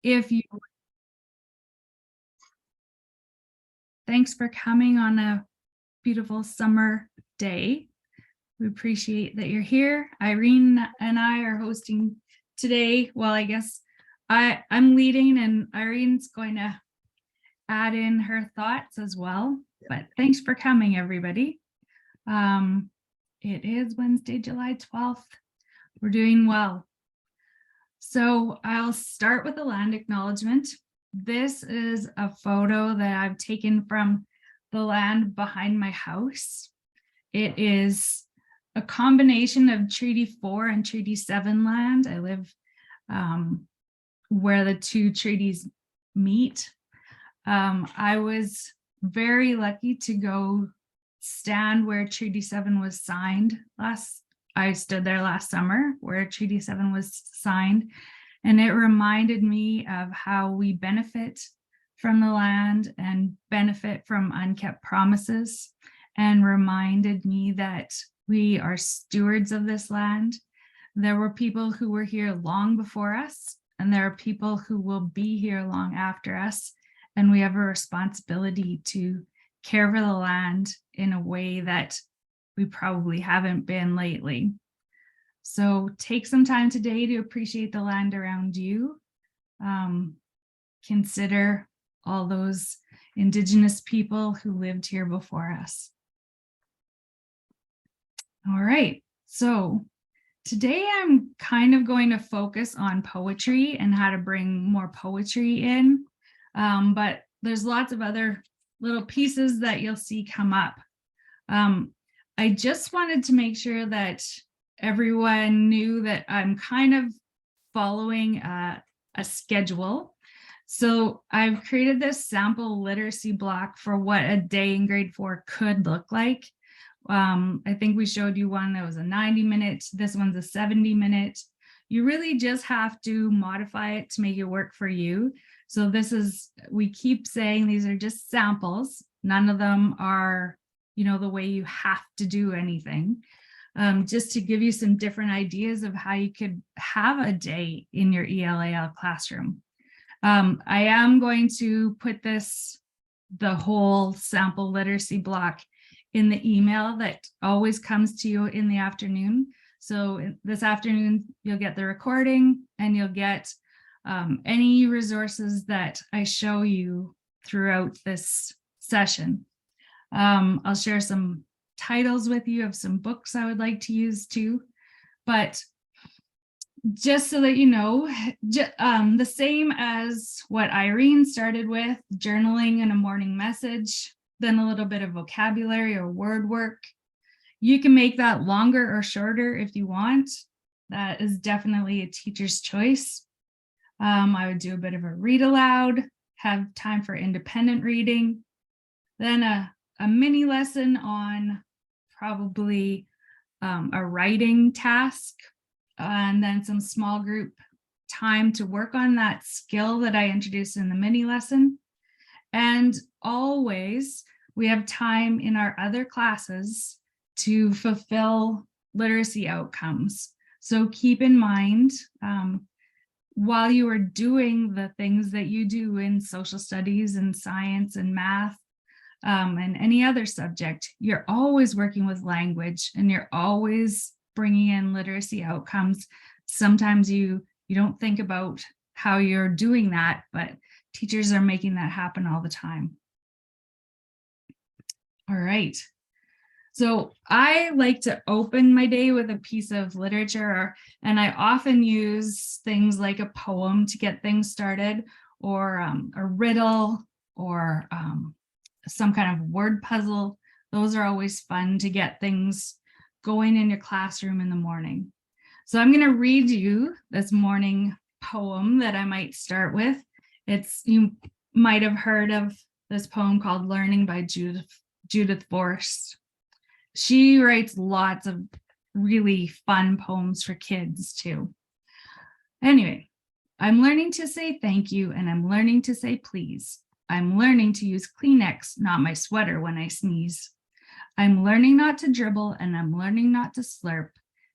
if you, thanks for coming on a beautiful summer day. We appreciate that you're here. Irene and I are hosting today. Well, I guess I'm leading and Irene's going to add in her thoughts as well. But thanks for coming, everybody. It is Wednesday, July 12th. We're doing well. So I'll start with a land acknowledgement. This is a photo that I've taken from the land behind my house. It is a combination of Treaty 4 and Treaty 7 land. I live where the two treaties meet. I was very lucky to go stand where Treaty 7 was signed I stood there last summer where Treaty 7 was signed, and it reminded me of how we benefit from the land and benefit from unkept promises, and reminded me that we are stewards of this land. There were people who were here long before us, and there are people who will be here long after us, and we have a responsibility to care for the land in a way that we probably haven't been lately. So take some time today to appreciate the land around you. Consider all those Indigenous people who lived here before us. All right, so today I'm kind of going to focus on poetry and how to bring more poetry in, but there's lots of other little pieces that you'll see come up. I just wanted to make sure that everyone knew that I'm kind of following a schedule. So I've created this sample literacy block for what a day in grade 4 could look like. I think we showed you one that was a 90-minute. This one's a 70-minute. You really just have to modify it to make it work for you. So we keep saying these are just samples. None of them are, the way you have to do anything. Just to give you some different ideas of how you could have a day in your ELAL classroom. I am going to put the whole sample literacy block in the email that always comes to you in the afternoon. So this afternoon, you'll get the recording and you'll get any resources that I show you throughout this session. I'll share some titles with you of some books I would like to use too. But just so that you know, the same as what Irene started with, journaling and a morning message, then a little bit of vocabulary or word work. You can make that longer or shorter if you want. That is definitely a teacher's choice. I would do a bit of a read aloud, have time for independent reading, then a mini lesson on probably a writing task, and then some small group time to work on that skill that I introduced in the mini lesson. And always we have time in our other classes to fulfill literacy outcomes. So keep in mind, while you are doing the things that you do in social studies and science and math, and any other subject, you're always working with language and you're always bringing in literacy outcomes. Sometimes you don't think about how you're doing that, but teachers are making that happen all the time. All right. So I like to open my day with a piece of literature, and I often use things like a poem to get things started, or a riddle, or some kind of word puzzle. Those are always fun to get things going in your classroom in the morning. So I'm going to read you this morning poem that I might start with. You might have heard of this poem called Learning by Judith Forrest. She writes lots of really fun poems for kids too. Anyway, I'm learning to say thank you, and I'm learning to say please. I'm learning to use Kleenex, not my sweater, when I sneeze. I'm learning not to dribble, and I'm learning not to slurp.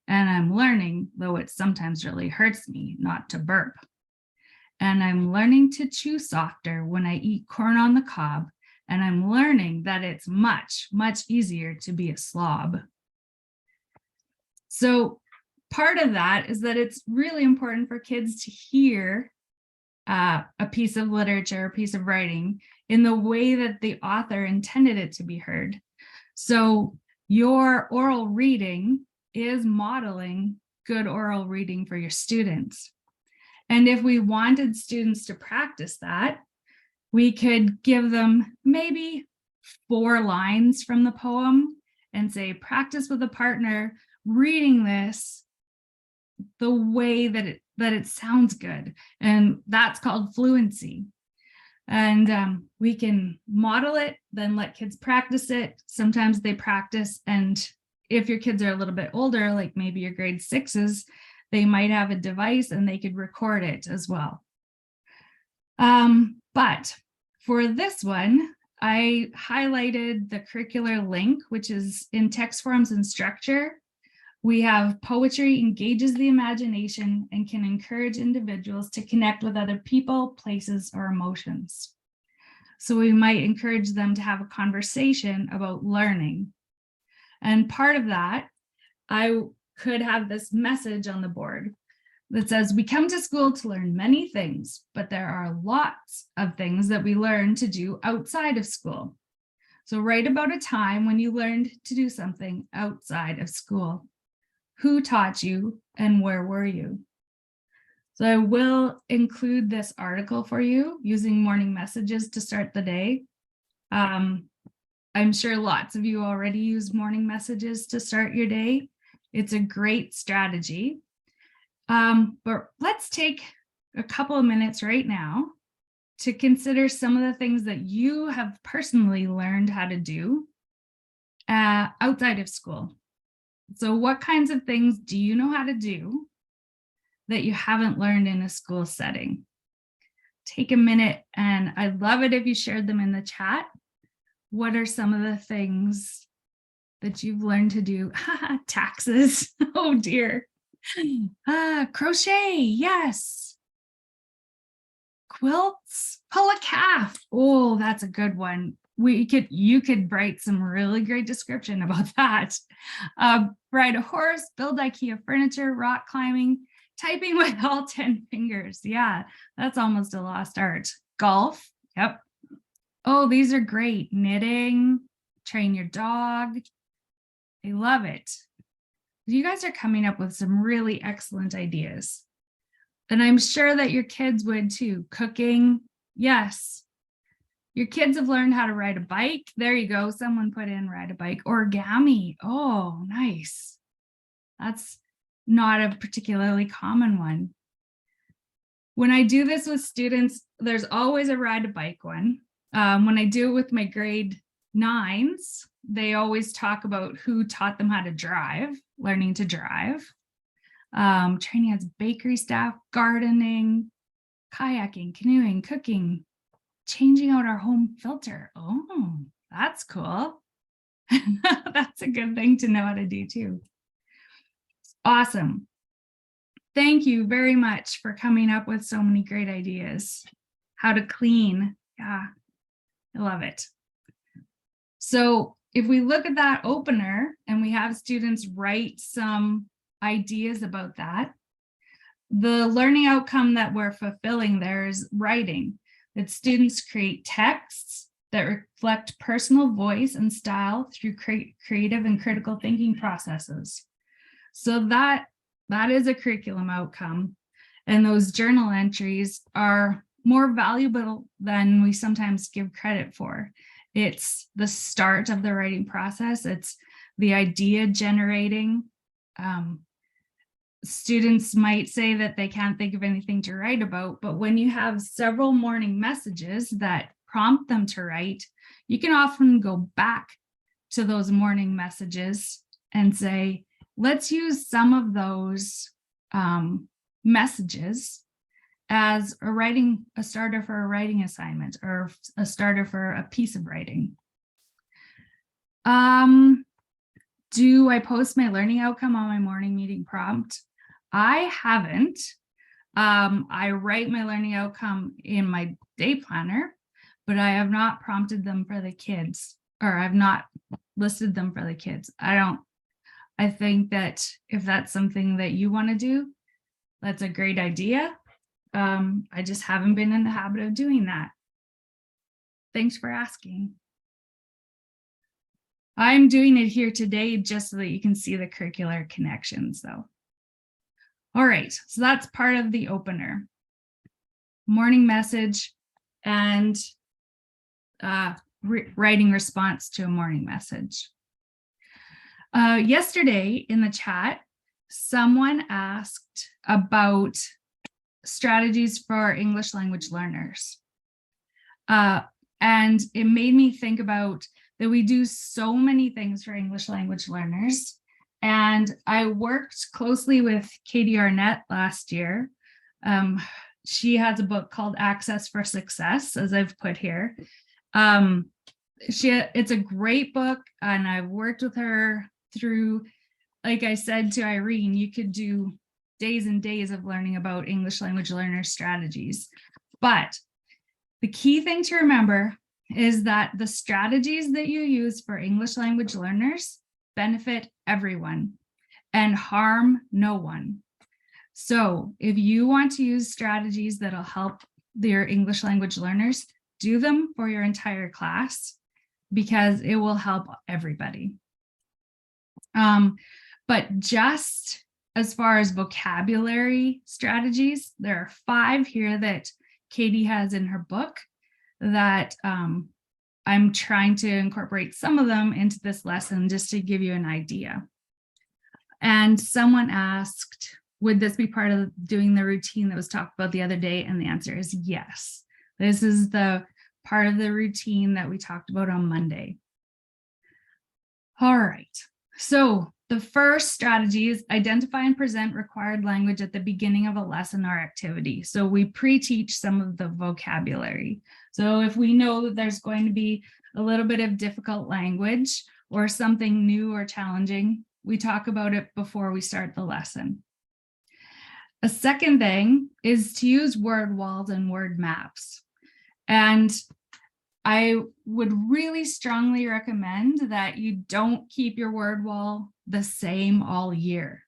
And I'm learning, though it sometimes really hurts me, not to burp. And I'm learning to chew softer when I eat corn on the cob. And I'm learning that it's much, much easier to be a slob. So part of that is that it's really important for kids to hear a piece of literature, a piece of writing in the way that the author intended it to be heard. So your oral reading is modeling good oral reading for your students. And if we wanted students to practice that, we could give them maybe 4 lines from the poem and say, practice with a partner reading this the way that it sounds good. And that's called fluency. And we can model it, then let kids practice it. Sometimes they practice, and if your kids are a little bit older, like maybe your grade 6s, they might have a device and they could record it as well. But for this one, I highlighted the curricular link, which is in text forms and structure. We have poetry engages the imagination and can encourage individuals to connect with other people, places, or emotions. So we might encourage them to have a conversation about learning. And part of that, I could have this message on the board that says, we come to school to learn many things, but there are lots of things that we learn to do outside of school. So write about a time when you learned to do something outside of school. Who taught you and where were you? So I will include this article for you using morning messages to start the day. I'm sure lots of you already use morning messages to start your day. It's a great strategy. But let's take a couple of minutes right now to consider some of the things that you have personally learned how to do outside of school. So what kinds of things do you know how to do that you haven't learned in a school setting? Take a minute, and I'd love it if you shared them in the chat. What are some of the things that you've learned to do? Taxes, oh dear. Crochet, yes. Quilts, pull a calf. Oh, that's a good one. You could write some really great description about that. Ride a horse, build IKEA furniture, rock climbing, typing with all 10 fingers. Yeah, that's almost a lost art. Golf, yep. Oh, these are great. Knitting, train your dog. I love it. You guys are coming up with some really excellent ideas. And I'm sure that your kids would too. Cooking, yes. Your kids have learned how to ride a bike. There you go. Someone put in ride a bike. Origami. Oh, nice. That's not a particularly common one. When I do this with students, there's always a ride a bike one. When I do it with my grade 9s, they always talk about who taught them how to drive, learning to drive. Training as bakery staff, gardening, kayaking, canoeing, cooking, changing out our home filter. Oh, that's cool. That's a good thing to know how to do too. Awesome. Thank you very much for coming up with so many great ideas. How to clean. Yeah, I love it. So if we look at that opener and we have students write some ideas about that, the learning outcome that we're fulfilling there is writing, that students create texts that reflect personal voice and style through creative and critical thinking processes. So that is a curriculum outcome. And those journal entries are more valuable than we sometimes give credit for. It's the start of the writing process. It's the idea generating. Students might say that they can't think of anything to write about, but when you have several morning messages that prompt them to write, you can often go back to those morning messages and say, let's use some of those messages as a starter for a writing assignment or a starter for a piece of writing. Do I post my learning outcome on my morning meeting prompt? I haven't. I write my learning outcome in my day planner, but I have not prompted them for the kids, or I've not listed them for the kids. I think that if that's something that you want to do, that's a great idea. I just haven't been in the habit of doing that. Thanks for asking. I'm doing it here today just so that you can see the curricular connections though. All right, so that's part of the opener. Morning message and writing response to a morning message. Yesterday in the chat, someone asked about strategies for English language learners. And it made me think about that we do so many things for English language learners. And I worked closely with Katie Arnett last year. She has a book called Access for Success, as I've put here. It's a great book, and I've worked with her through, like I said to Irene, you could do days and days of learning about English language learner strategies. But the key thing to remember is that the strategies that you use for English language learners benefit everyone and harm no one. So if you want to use strategies that'll help your English language learners, do them for your entire class because it will help everybody. But just as far as vocabulary strategies, there are 5 here that Katie has in her book that I'm trying to incorporate some of them into this lesson just to give you an idea. And someone asked, would this be part of doing the routine that was talked about the other day? And the answer is yes. This is the part of the routine that we talked about on Monday. All right, so the first strategy is identify and present required language at the beginning of a lesson or activity. So we pre-teach some of the vocabulary. So if we know that there's going to be a little bit of difficult language or something new or challenging, we talk about it before we start the lesson. A second thing is to use word walls and word maps. And I would really strongly recommend that you don't keep your word wall the same all year.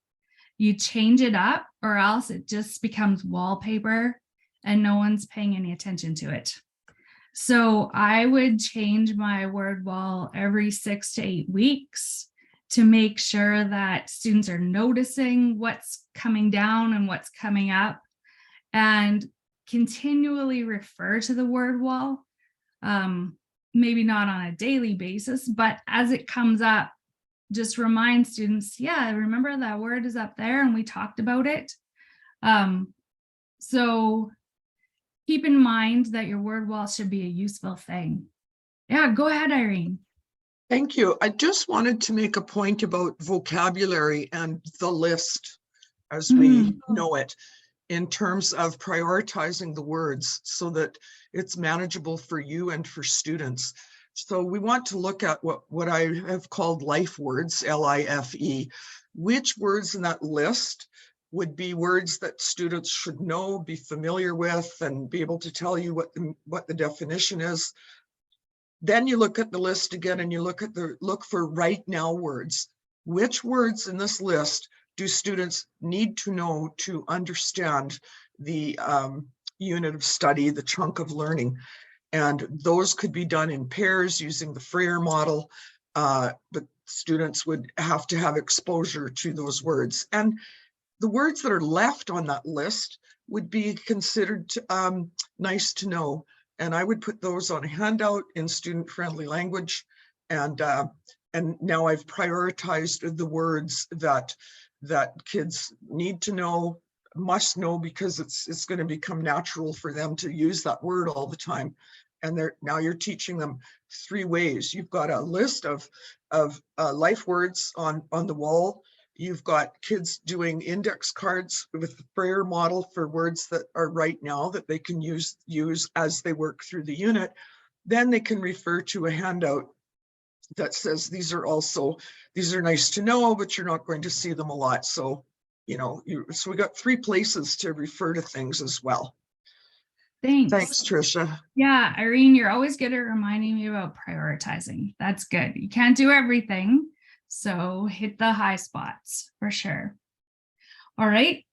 You change it up or else it just becomes wallpaper and no one's paying any attention to it. So I would change my word wall every 6 to 8 weeks to make sure that students are noticing what's coming down and what's coming up, and continually refer to the word wall. Maybe not on a daily basis, but as it comes up, just remind students, yeah, remember that word is up there and we talked about it. So keep in mind that your word wall should be a useful thing. Yeah, go ahead, Irene. Thank you. I just wanted to make a point about vocabulary and the list as we know it, in terms of prioritizing the words so that it's manageable for you and for students. So we want to look at what I have called life words, L-I-F-E. Which words in that list would be words that students should know, be familiar with, and be able to tell you what the definition is. Then you look at the list again and you look for right now words. Which words in this list do students need to know to understand the unit of study, the chunk of learning? And those could be done in pairs using the Freire model, but students would have to have exposure to those words. And the words that are left on that list would be considered nice to know. And I would put those on a handout in student-friendly language. And now I've prioritized the words that kids need to know, must know, because it's going to become natural for them to use that word all the time. And now you're teaching them 3 ways. You've got a list of life words on the wall. You've got kids doing index cards with the Freire model for words that are right now that they can use as they work through the unit. Then they can refer to a handout that says these are nice to know, but you're not going to see them a lot. So So we got 3 places to refer to things as well. Thanks. Thanks, Tricia. Yeah, Irene, you're always good at reminding me about prioritizing. That's good. You can't do everything, so hit the high spots for sure. All right.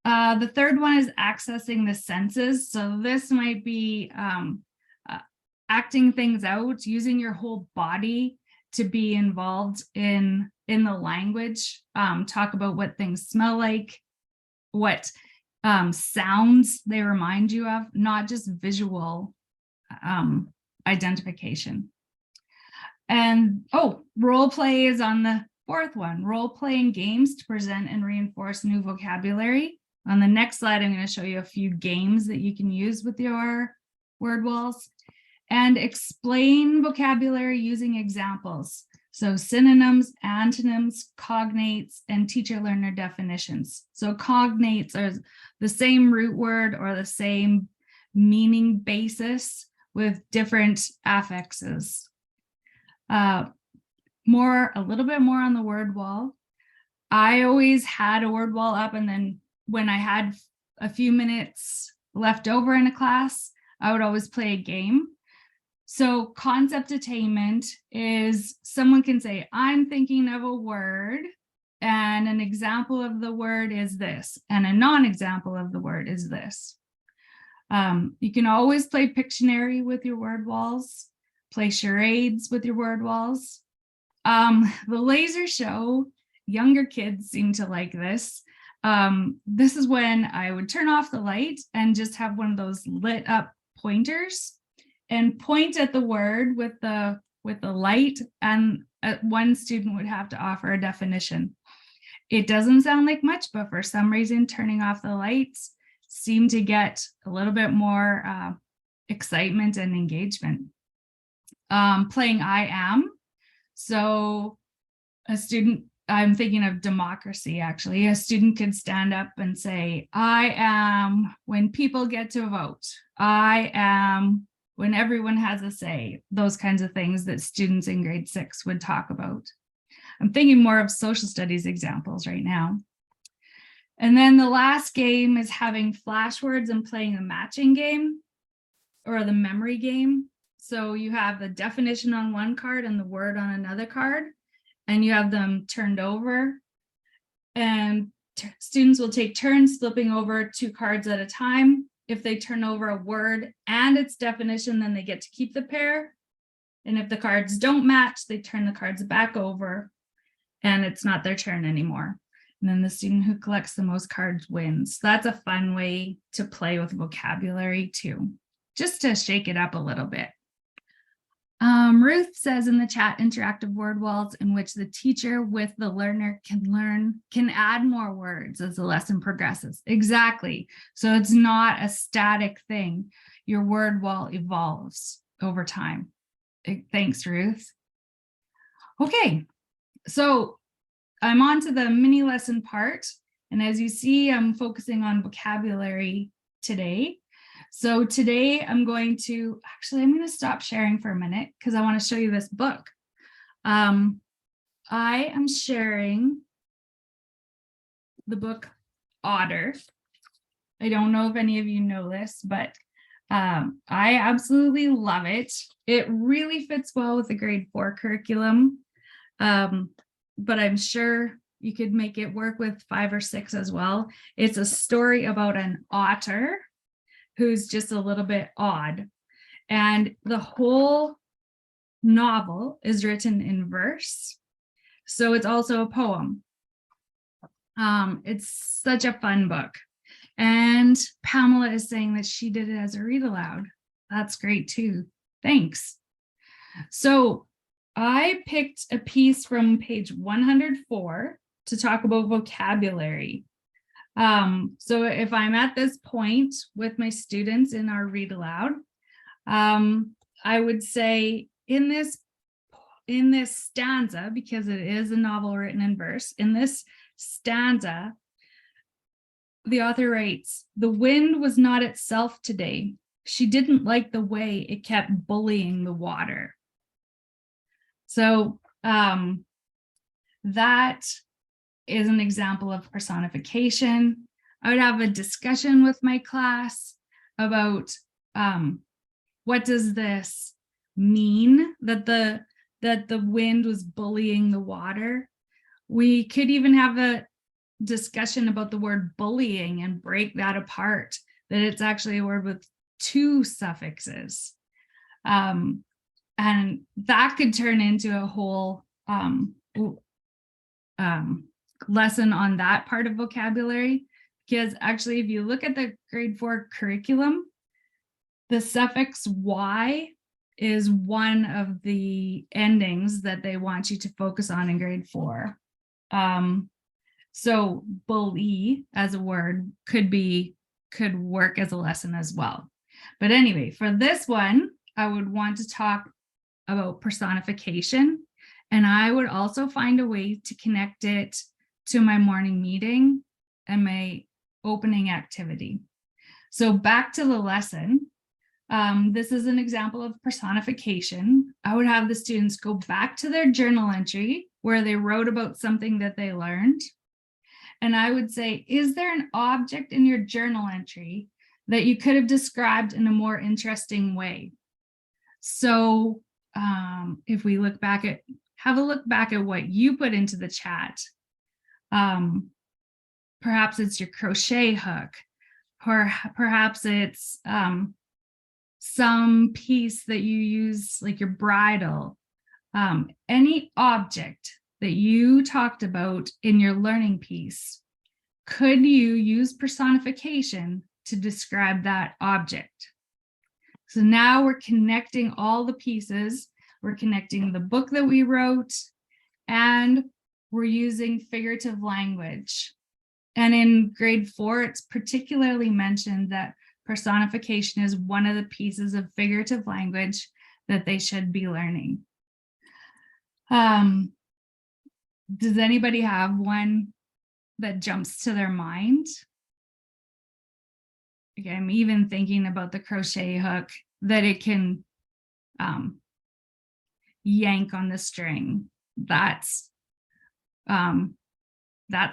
The third one is accessing the senses. So this might be acting things out, using your whole body to be involved in the language. Talk about what things smell like, what sounds they remind you of, not just visual identification. And role play is on the fourth one. Role playing games to present and reinforce new vocabulary. On the next slide, I'm going to show you a few games that you can use with your word walls, and explain vocabulary using examples. So synonyms, antonyms, cognates, and teacher-learner definitions. So cognates are the same root word or the same meaning basis with different affixes. A little bit more on the word wall. I always had a word wall up, and then when I had a few minutes left over in a class, I would always play a game. So concept attainment is someone can say, I'm thinking of a word, and an example of the word is this, and a non-example of the word is this. You can always play Pictionary with your word walls, play charades with your word walls. The laser show, younger kids seem to like this. This is when I would turn off the light and just have one of those lit up pointers and point at the word with the light, and one student would have to offer a definition. It doesn't sound like much, but for some reason, turning off the lights seemed to get a little bit more excitement and engagement. Playing I am. So a student, I'm thinking of democracy actually, a student could stand up and say, I am when people get to vote. I am when everyone has a say, those kinds of things that students in grade 6 would talk about. I'm thinking more of social studies examples right now. And then the last game is having flashwords and playing a matching game or the memory game. So you have the definition on one card and the word on another card, and you have them turned over, and students will take turns flipping over 2 cards at a time. If they turn over a word and its definition, then they get to keep the pair. And if the cards don't match, they turn the cards back over and it's not their turn anymore. And then the student who collects the most cards wins. That's a fun way to play with vocabulary too, just to shake it up a little bit. Ruth says in the chat, interactive word walls in which the teacher with the learner can add more words as the lesson progresses. Exactly. So it's not a static thing. Your word wall evolves over time. Thanks, Ruth. Okay, so I'm on to the mini lesson part. And as you see, I'm focusing on vocabulary today. So today I'm going to stop sharing for a minute because I want to show you this book. I am sharing the book Otter. I don't know if any of you know this, but I absolutely love it. It really fits well with the grade 4 curriculum, but I'm sure you could make it work with 5 or 6 as well. It's a story about an otter who's just a little bit odd. And the whole novel is written in verse. So it's also a poem. It's such a fun book. And Pamela is saying that she did it as a read aloud. That's great too. Thanks. So I picked a piece from page 104 to talk about vocabulary. So if I'm at this point with my students in our read aloud, I would say in this stanza, because it is a novel written in verse, in this stanza, the author writes, "The wind was not itself today. She didn't like the way it kept bullying the water." So that is an example of personification. I would have a discussion with my class about what does this mean that the wind was bullying the water. We could even have a discussion about the word bullying and break that apart, that it's actually a word with two suffixes. And that could turn into a whole lesson on that part of vocabulary, because actually if you look at the grade 4 curriculum, the suffix Y is one of the endings that they want you to focus on in grade 4. So bully as a word could work as a lesson as well. But anyway, for this one, I would want to talk about personification, and I would also find a way to connect it to my morning meeting and my opening activity. So back to the lesson. This is an example of personification. I would have the students go back to their journal entry where they wrote about something that they learned. And I would say, is there an object in your journal entry that you could have described in a more interesting way? So if we have a look back at what you put into the chat. Perhaps it's your crochet hook, or perhaps it's some piece that you use, like your bridle, any object that you talked about in your learning piece. Could you use personification to describe that object? So now we're connecting all the pieces. We're connecting the book that we wrote, and we're using figurative language. And in grade 4, it's particularly mentioned that personification is one of the pieces of figurative language that they should be learning. Does anybody have one that jumps to their mind? Okay, I'm even thinking about the crochet hook, that it can yank on the string. That's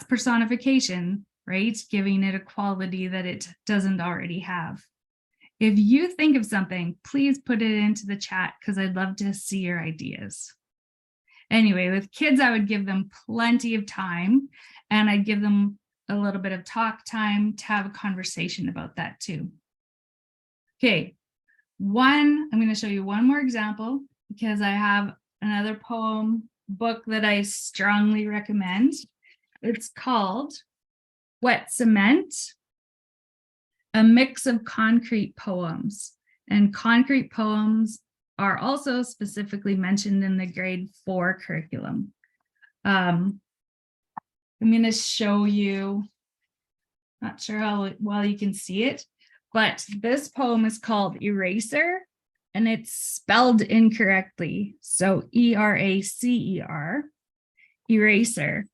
personification, right? Giving it a quality that it doesn't already have. If you think of something, please put it into the chat, because I'd love to see your ideas. Anyway, with kids, I would give them plenty of time, and I'd give them a little bit of talk time to have a conversation about that too. Okay, I'm going to show you one more example, because I have another poem book that I strongly recommend. It's called Wet Cement, a mix of concrete poems. And concrete poems are also specifically mentioned in the grade 4 curriculum. I'm going to show you, not sure how well you can see it, but this poem is called Eraser, and it's spelled incorrectly. So E-R-A-C-E-R, eraser.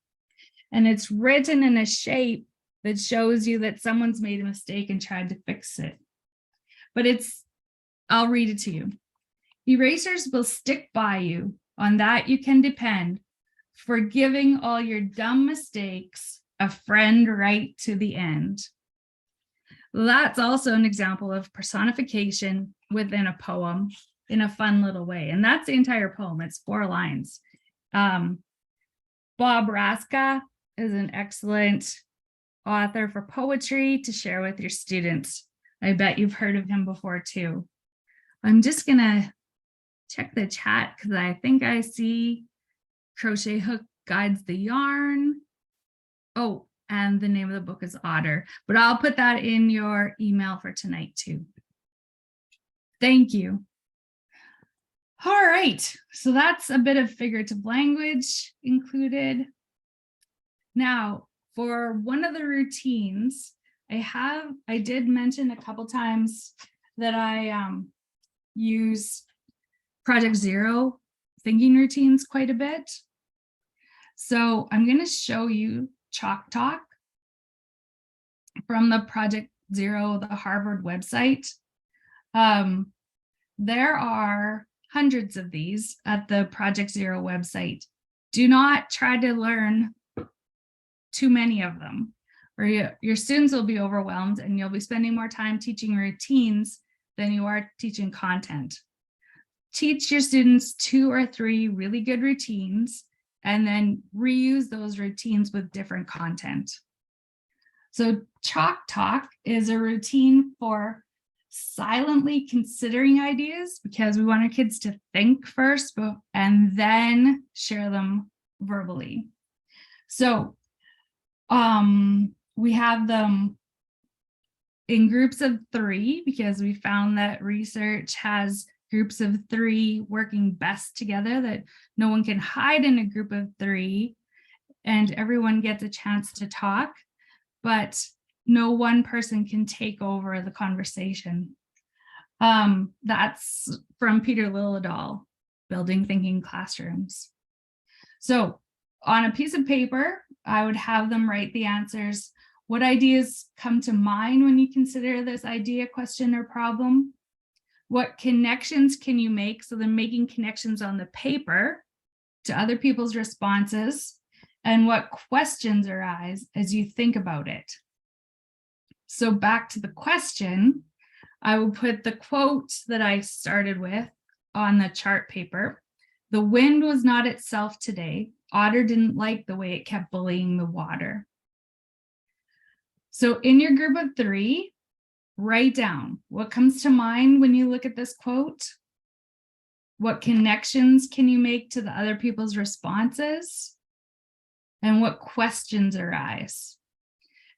And it's written in a shape that shows you that someone's made a mistake and tried to fix it. But I'll read it to you. Erasers will stick by you, on that you can depend, forgiving all your dumb mistakes, a friend right to the end. That's also an example of personification within a poem in a fun little way. And that's the entire poem. It's 4 lines. Bob Raska is an excellent author for poetry to share with your students. I bet you've heard of him before too. I'm just gonna check the chat, because I think I see Crochet Hook Guides the Yarn. Oh, and the name of the book is Otter, but I'll put that in your email for tonight too. Thank you. All right, so that's a bit of figurative language included. Now, for one of the routines, I did mention a couple times that I use Project Zero thinking routines quite a bit. So I'm going to show you Chalk Talk from the Project Zero, the Harvard website. There are hundreds of these at the Project Zero website. Do not try to learn too many of them, or your students will be overwhelmed and you'll be spending more time teaching routines than you are teaching content. Teach your students 2 or 3 really good routines and then reuse those routines with different content. So Chalk Talk is a routine for silently considering ideas, because we want our kids to think first and then share them verbally. So we have them in groups of 3 because we found that research has groups of 3 working best together, that no one can hide in a group of 3 and everyone gets a chance to talk, but no one person can take over the conversation. That's from Peter Liljedahl, Building Thinking Classrooms. So on a piece of paper, I would have them write the answers. What ideas come to mind when you consider this idea, question, or problem? What connections can you make? So they're making connections on the paper to other people's responses. And what questions arise as you think about it? So back to the question, I will put the quote that I started with on the chart paper. The wind was not itself today. Otter didn't like the way it kept bullying the water. So in your group of 3, write down what comes to mind when you look at this quote. What connections can you make to the other people's responses? And what questions arise?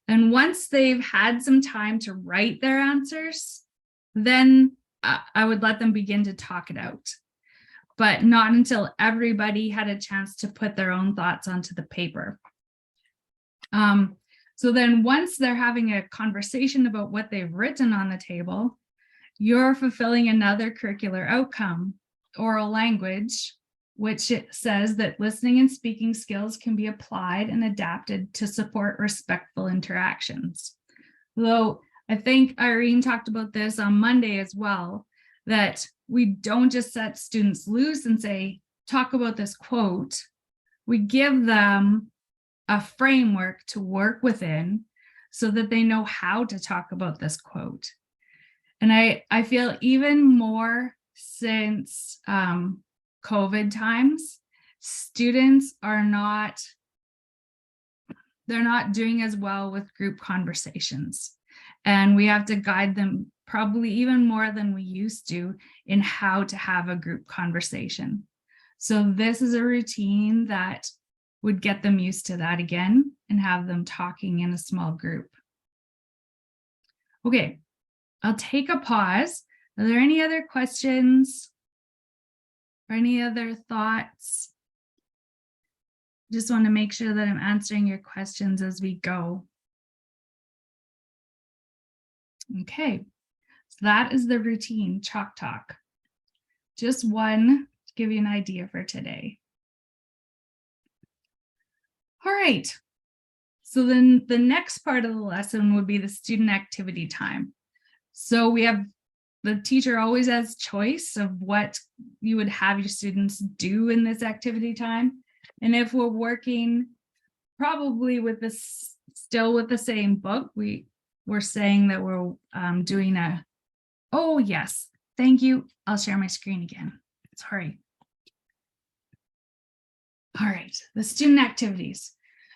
And once they've had some time to write their answers, then I would let them begin to talk it out, but not until everybody had a chance to put their own thoughts onto the paper. So then once they're having a conversation about what they've written on the table, you're fulfilling another curricular outcome, oral language, which it says that listening and speaking skills can be applied and adapted to support respectful interactions. Though I think Irene talked about this on Monday as well, that we don't just set students loose and say, talk about this quote. We give them a framework to work within so that they know how to talk about this quote. And I feel even more since COVID times, students are not doing as well with group conversations. And we have to guide them probably even more than we used to in how to have a group conversation. So this is a routine that would get them used to that again and have them talking in a small group. Okay, I'll take a pause. Are there any other questions or any other thoughts? Just want to make sure that I'm answering your questions as we go. Okay, so that is the routine, Chalk Talk. Just one to give you an idea for today. All right, so then the next part of the lesson would be the student activity time. So we have, the teacher always has choice of what you would have your students do in this activity time. And if we're working probably with this, still with the same book, we're saying that we're doing a, oh yes, thank you. I'll share my screen again. Sorry. All right, the student activities.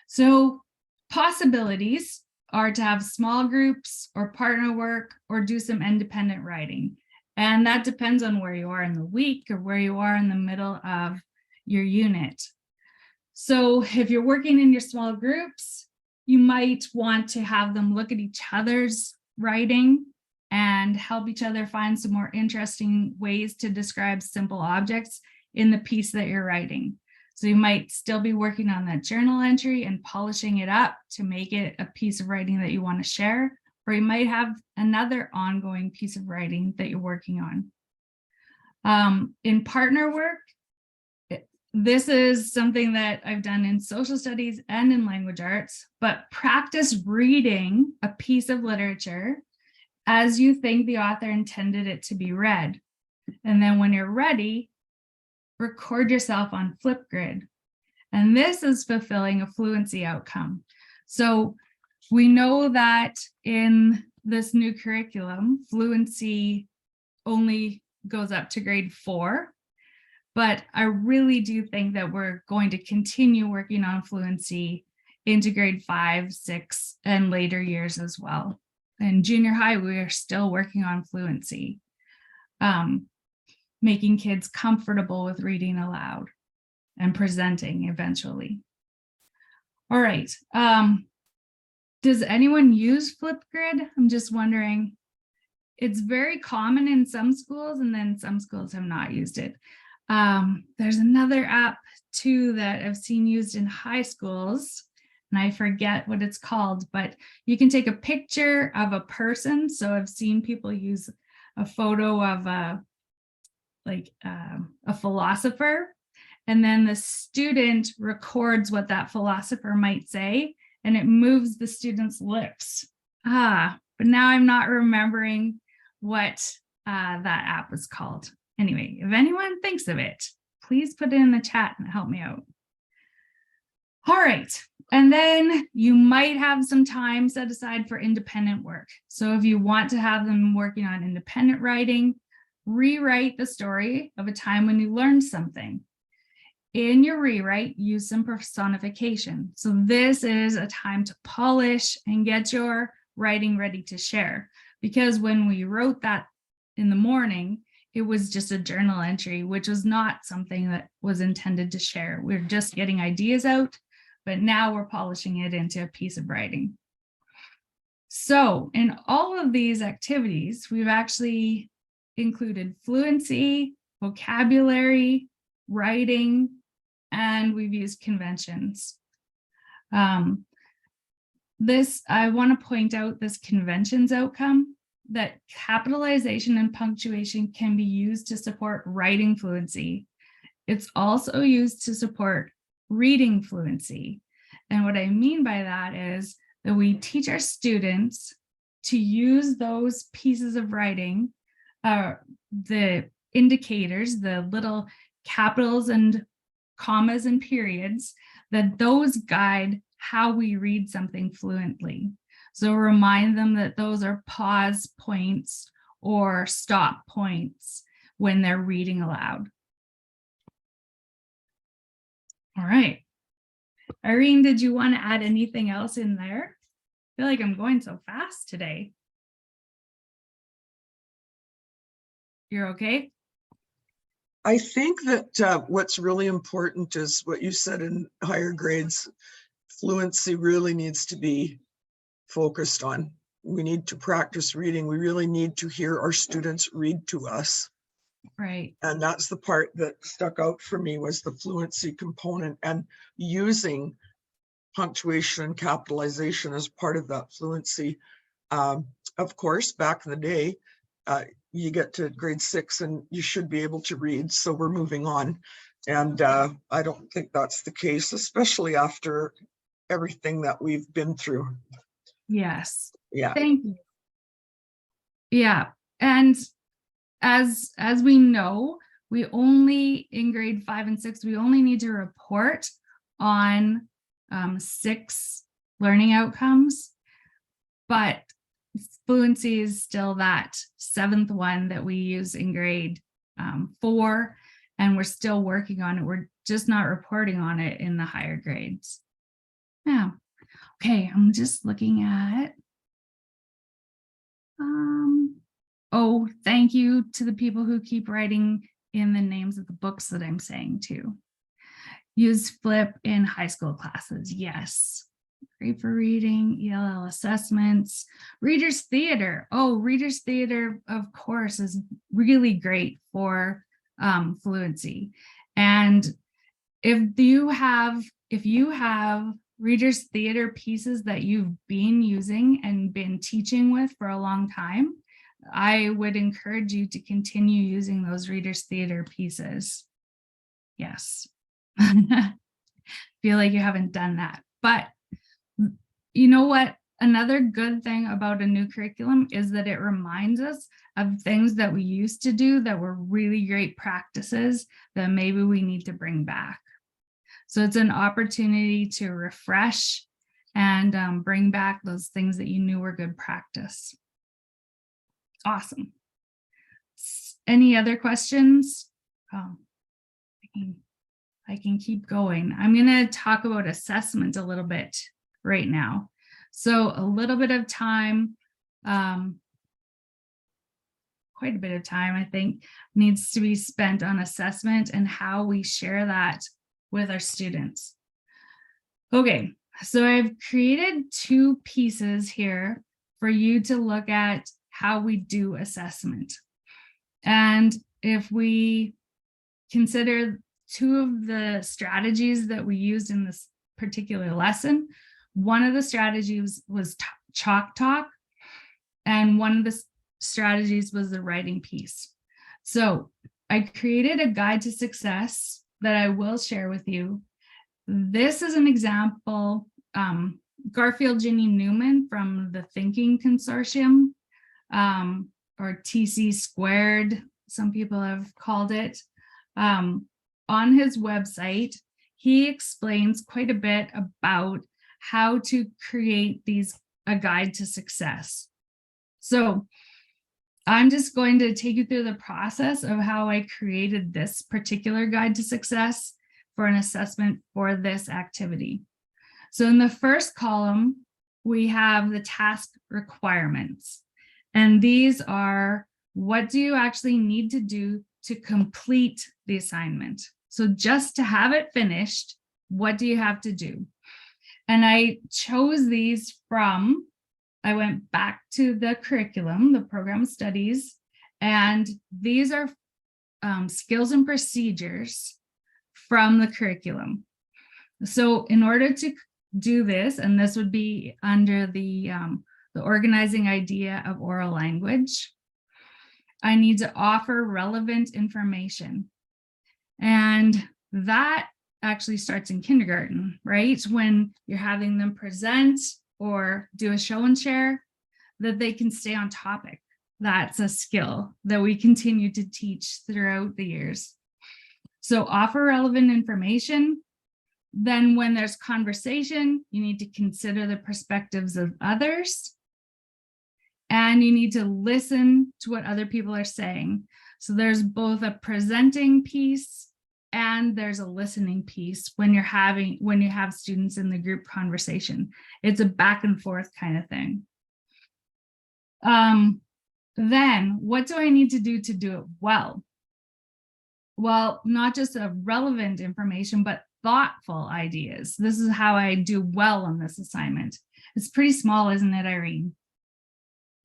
So possibilities are to have small groups or partner work or do some independent writing. And that depends on where you are in the week or where you are in the middle of your unit. So if you're working in your small groups, you might want to have them look at each other's writing and help each other find some more interesting ways to describe simple objects in the piece that you're writing. So you might still be working on that journal entry and polishing it up to make it a piece of writing that you want to share, or you might have another ongoing piece of writing that you're working on. In partner work, this is something that I've done in social studies and in language arts, but practice reading a piece of literature as you think the author intended it to be read. And then when you're ready, record yourself on Flipgrid. And this is fulfilling a fluency outcome. So we know that in this new curriculum, fluency only goes up to grade 4. But I really do think that we're going to continue working on fluency into grade 5, 6, and later years as well. In junior high, we are still working on fluency, making kids comfortable with reading aloud and presenting eventually. All right. Does anyone use Flipgrid? I'm just wondering. It's very common in some schools, and then some schools have not used it. There's another app too that I've seen used in high schools, and I forget what it's called, but you can take a picture of a person. So I've seen people use a photo of a philosopher, and then the student records what that philosopher might say, and it moves the student's lips. But now I'm not remembering what that app is called. Anyway, if anyone thinks of it, please put it in the chat and help me out. All right. And then you might have some time set aside for independent work. So if you want to have them working on independent writing, rewrite the story of a time when you learned something. In your rewrite, use some personification. So this is a time to polish and get your writing ready to share. Because when we wrote that in the morning, it was just a journal entry, which was not something that was intended to share. We're just getting ideas out, but now we're polishing it into a piece of writing. So in all of these activities, we've actually included fluency, vocabulary, writing, and we've used conventions. I want to point out this conventions outcome, that capitalization and punctuation can be used to support writing fluency. It's also used to support reading fluency. And what I mean by that is that we teach our students to use those pieces of writing, the indicators, the little capitals and commas and periods, that those guide how we read something fluently. So remind them that those are pause points or stop points when they're reading aloud. All right. Irene, did you want to add anything else in there? I feel like I'm going so fast today. You're okay? I think that what's really important is what you said in higher grades. Fluency really needs to be focused on. We need to practice reading. We really need to hear our students read to us. Right. And that's the part that stuck out for me, was the fluency component, and using punctuation and capitalization as part of that fluency. Of course, back in the day, you get to grade 6 and you should be able to read. So we're moving on. And I don't think that's the case, especially after everything that we've been through. Yes. Yeah. Thank you. Yeah. And as we know, we only, in grade 5 and 6, we only need to report on 6 learning outcomes, but fluency is still that 7th one that we use in grade 4, and we're still working on it. We're just not reporting on it in the higher grades. Yeah. Okay, I'm just looking at, oh, thank you to the people who keep writing in the names of the books that I'm saying too. Use Flip in high school classes, yes. Great for reading, ELAL assessments, Reader's Theater. Oh, Reader's Theater, of course, is really great for fluency. And if you have Reader's Theater pieces that you've been using and been teaching with for a long time, I would encourage you to continue using those Reader's Theater pieces. Yes. Feel like you haven't done that. But you know what? Another good thing about a new curriculum is that it reminds us of things that we used to do that were really great practices that maybe we need to bring back. So it's an opportunity to refresh and bring back those things that you knew were good practice. Awesome. Any other questions? Oh, I can keep going. I'm going to talk about assessment a little bit right now. So a little bit of time, quite a bit of time, I think, needs to be spent on assessment and how we share that with our students. Okay, so I've created 2 pieces here for you to look at how we do assessment. And if we consider 2 of the strategies that we used in this particular lesson, one of the strategies was chalk talk, and one of the strategies was the writing piece. So I created a guide to success that I will share with you. This is an example, Garfield Ginny Newman from the Thinking Consortium, or TC squared, some people have called it. On his website, he explains quite a bit about how to create a guide to success. So I'm just going to take you through the process of how I created this particular guide to success for an assessment for this activity. So in the first column, we have the task requirements. And these are, what do you actually need to do to complete the assignment? So just to have it finished, what do you have to do? And I chose these from, I went back to the curriculum, the program studies, and these are skills and procedures from the curriculum. So in order to do this, and this would be under the organizing idea of oral language, I need to offer relevant information. And that actually starts in kindergarten, right? When you're having them present or do a show and share, that they can stay on topic. That's a skill that we continue to teach throughout the years. So offer relevant information. Then when there's conversation, you need to consider the perspectives of others. And you need to listen to what other people are saying. So there's both a presenting piece and there's a listening piece when you have students in the group conversation. It's a back and forth kind of thing. Then what do I need to do it well? Well, not just a relevant information, but thoughtful ideas. This is how I do well on this assignment. It's pretty small, isn't it, Irene?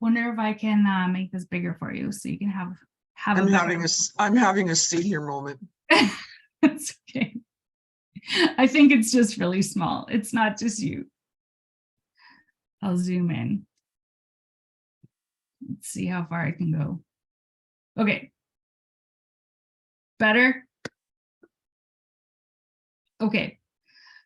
Wonder if I can make this bigger for you so you can have I'm having a senior moment. It's okay. I think it's just really small. It's not just you. I'll zoom in. Let's see how far I can go. Okay. Better? Okay.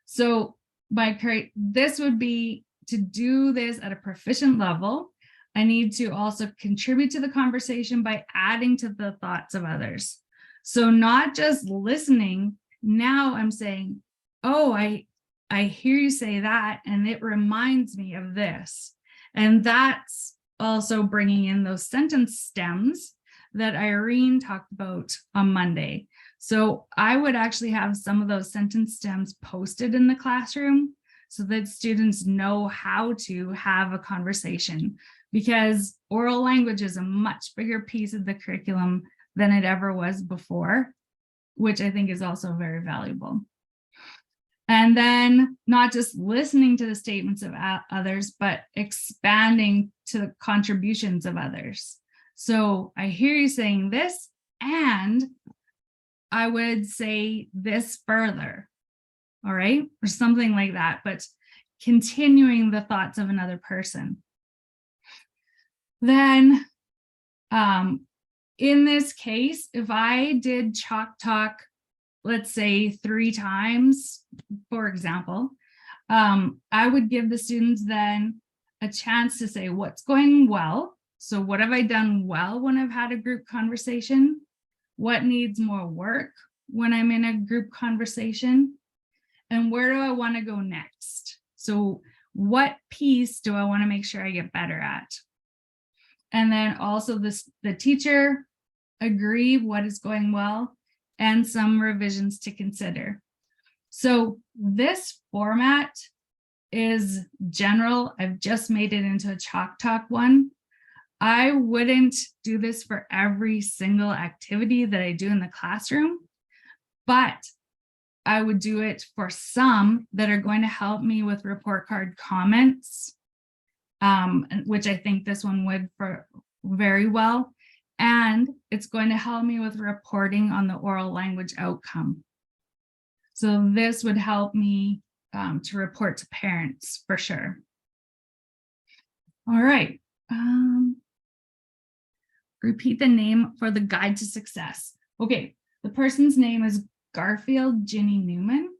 So this would be to do this at a proficient level. I need to also contribute to the conversation by adding to the thoughts of others. So not just listening, now I'm saying, oh, I hear you say that, and it reminds me of this. And that's also bringing in those sentence stems that Irene talked about on Monday. So I would actually have some of those sentence stems posted in the classroom so that students know how to have a conversation, because oral language is a much bigger piece of the curriculum than it ever was before, which I think is also very valuable. And then not just listening to the statements of others, but expanding to the contributions of others. So I hear you saying this, and I would say this further, all right? Or something like that, but continuing the thoughts of another person. Then in this case, if I did chalk talk, let's say 3 times, for example, I would give the students then a chance to say what's going well. So what have I done well when I've had a group conversation? What needs more work when I'm in a group conversation? And where do I want to go next? So what piece do I want to make sure I get better at? And then also the teacher agree what is going well and some revisions to consider. So this format is general. I've just made it into a Chalk Talk one. I wouldn't do this for every single activity that I do in the classroom, but I would do it for some that are going to help me with report card comments, which I think this one would for very well. And it's going to help me with reporting on the oral language outcome. So this would help me to report to parents for sure. All right. Repeat the name for the guide to success. Okay, the person's name is Garfield Ginny Newman.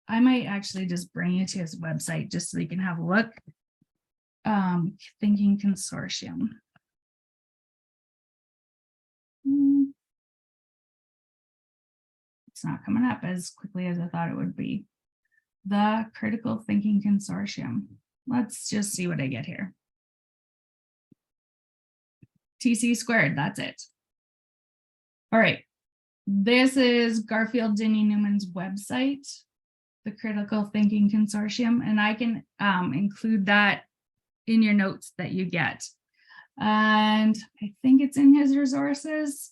I might actually just bring you to his website just so you can have a look. Thinking Consortium. It's not coming up as quickly as I thought it would be. The Critical Thinking Consortium. Let's just see what I get here. TC squared, that's it. All right, this is Garfield Ginny Newman's website, the Critical Thinking Consortium, and I can include that in your notes that you get. And I think it's in his resources,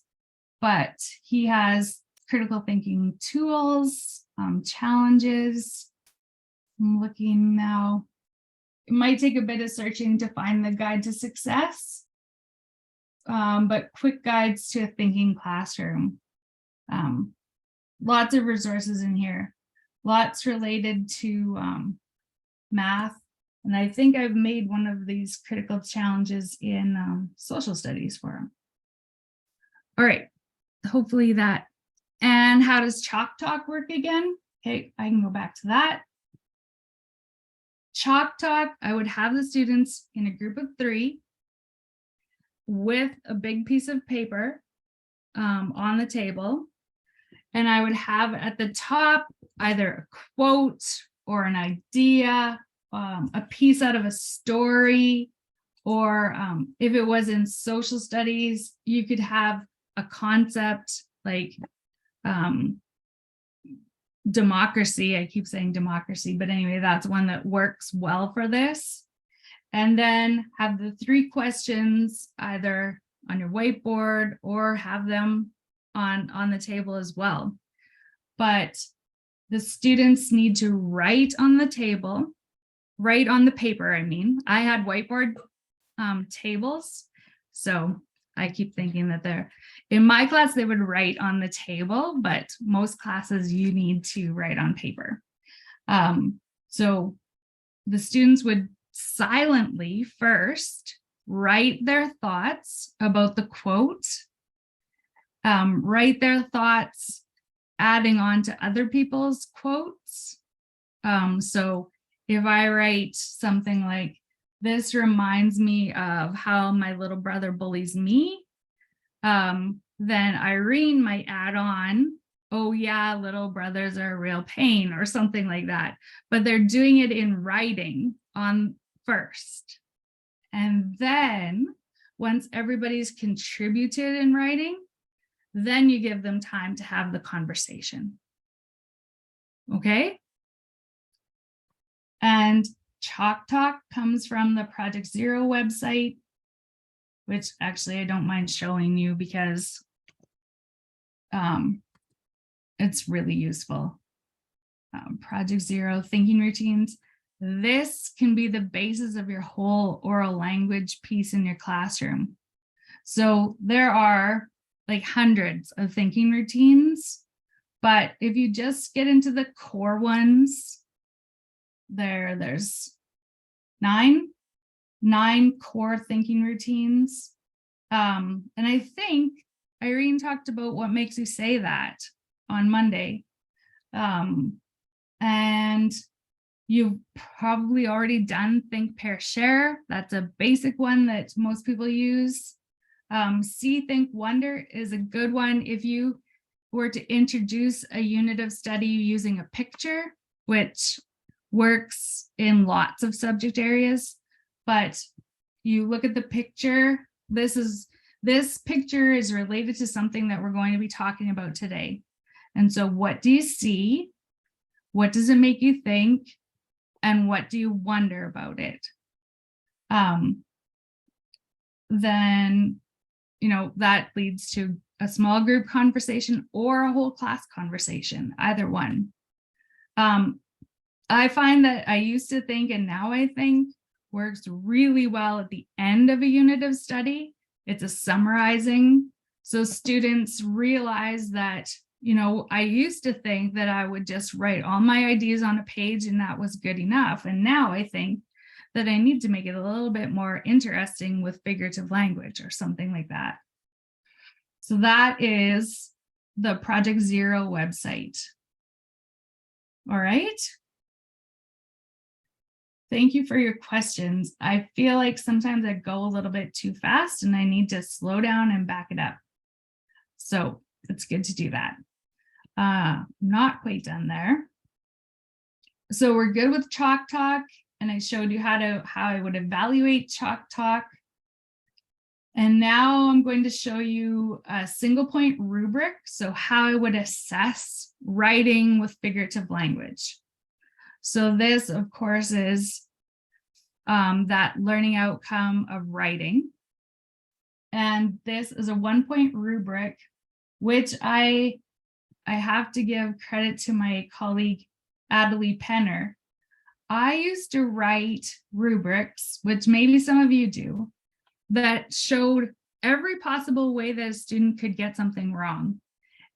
but he has critical thinking tools, challenges. I'm looking now. It might take a bit of searching to find the guide to success, but quick guides to a thinking classroom. Lots of resources in here, lots related to math. And I think I've made one of these critical challenges in social studies for them. All right, hopefully that. And how does Chalk Talk work again? Okay, I can go back to that. Chalk Talk, I would have the students in a group of 3 with a big piece of paper on the table. And I would have at the top either a quote or an idea, a piece out of a story, or if it was in social studies, you could have a concept like democracy. I keep saying democracy, but anyway, that's one that works well for this. And then have the 3 questions either on your whiteboard or have them on the table as well. But the students need to write on the table, write on the paper, I mean. I had whiteboard tables, so I keep thinking that they're, in my class, they would write on the table, but most classes you need to write on paper. So the students would silently first write their thoughts about the quote, write their thoughts adding on to other people's quotes. So if I write something like, this reminds me of how my little brother bullies me, then Irene might add on, oh yeah, little brothers are a real pain, or something like that. But they're doing it in writing on first. And then once everybody's contributed in writing, then you give them time to have the conversation. Okay? And Chalk Talk comes from the Project Zero website, which actually I don't mind showing you because it's really useful. Project Zero thinking routines. This can be the basis of your whole oral language piece in your classroom. So there are like hundreds of thinking routines, but if you just get into the core ones, there's nine core thinking routines. And I think Irene talked about what makes you say that on Monday. And you've probably already done Think, Pair, Share. That's a basic one that most people use. See, Think, Wonder is a good one if you were to introduce a unit of study using a picture, which works in lots of subject areas, but you look at the picture, this picture is related to something that we're going to be talking about today. And so what do you see? What does it make you think? And what do you wonder about it? Then, that leads to a small group conversation or a whole class conversation, either one. I find that I used to think, and now I think, works really well at the end of a unit of study. It's a summarizing. So students realize that, I used to think that I would just write all my ideas on a page and that was good enough. And now I think that I need to make it a little bit more interesting with figurative language or something like that. So that is the Project Zero website. All right. Thank you for your questions. I feel like sometimes I go a little bit too fast and I need to slow down and back it up. So it's good to do that. Not quite done there. So we're good with Chalk Talk, and I showed you how I would evaluate Chalk Talk. And now I'm going to show you a single point rubric. So how I would assess writing with figurative language. So this, of course, is that learning outcome of writing. And this is a 1-point rubric, which I have to give credit to my colleague, Adelie Penner. I used to write rubrics, which maybe some of you do, that showed every possible way that a student could get something wrong.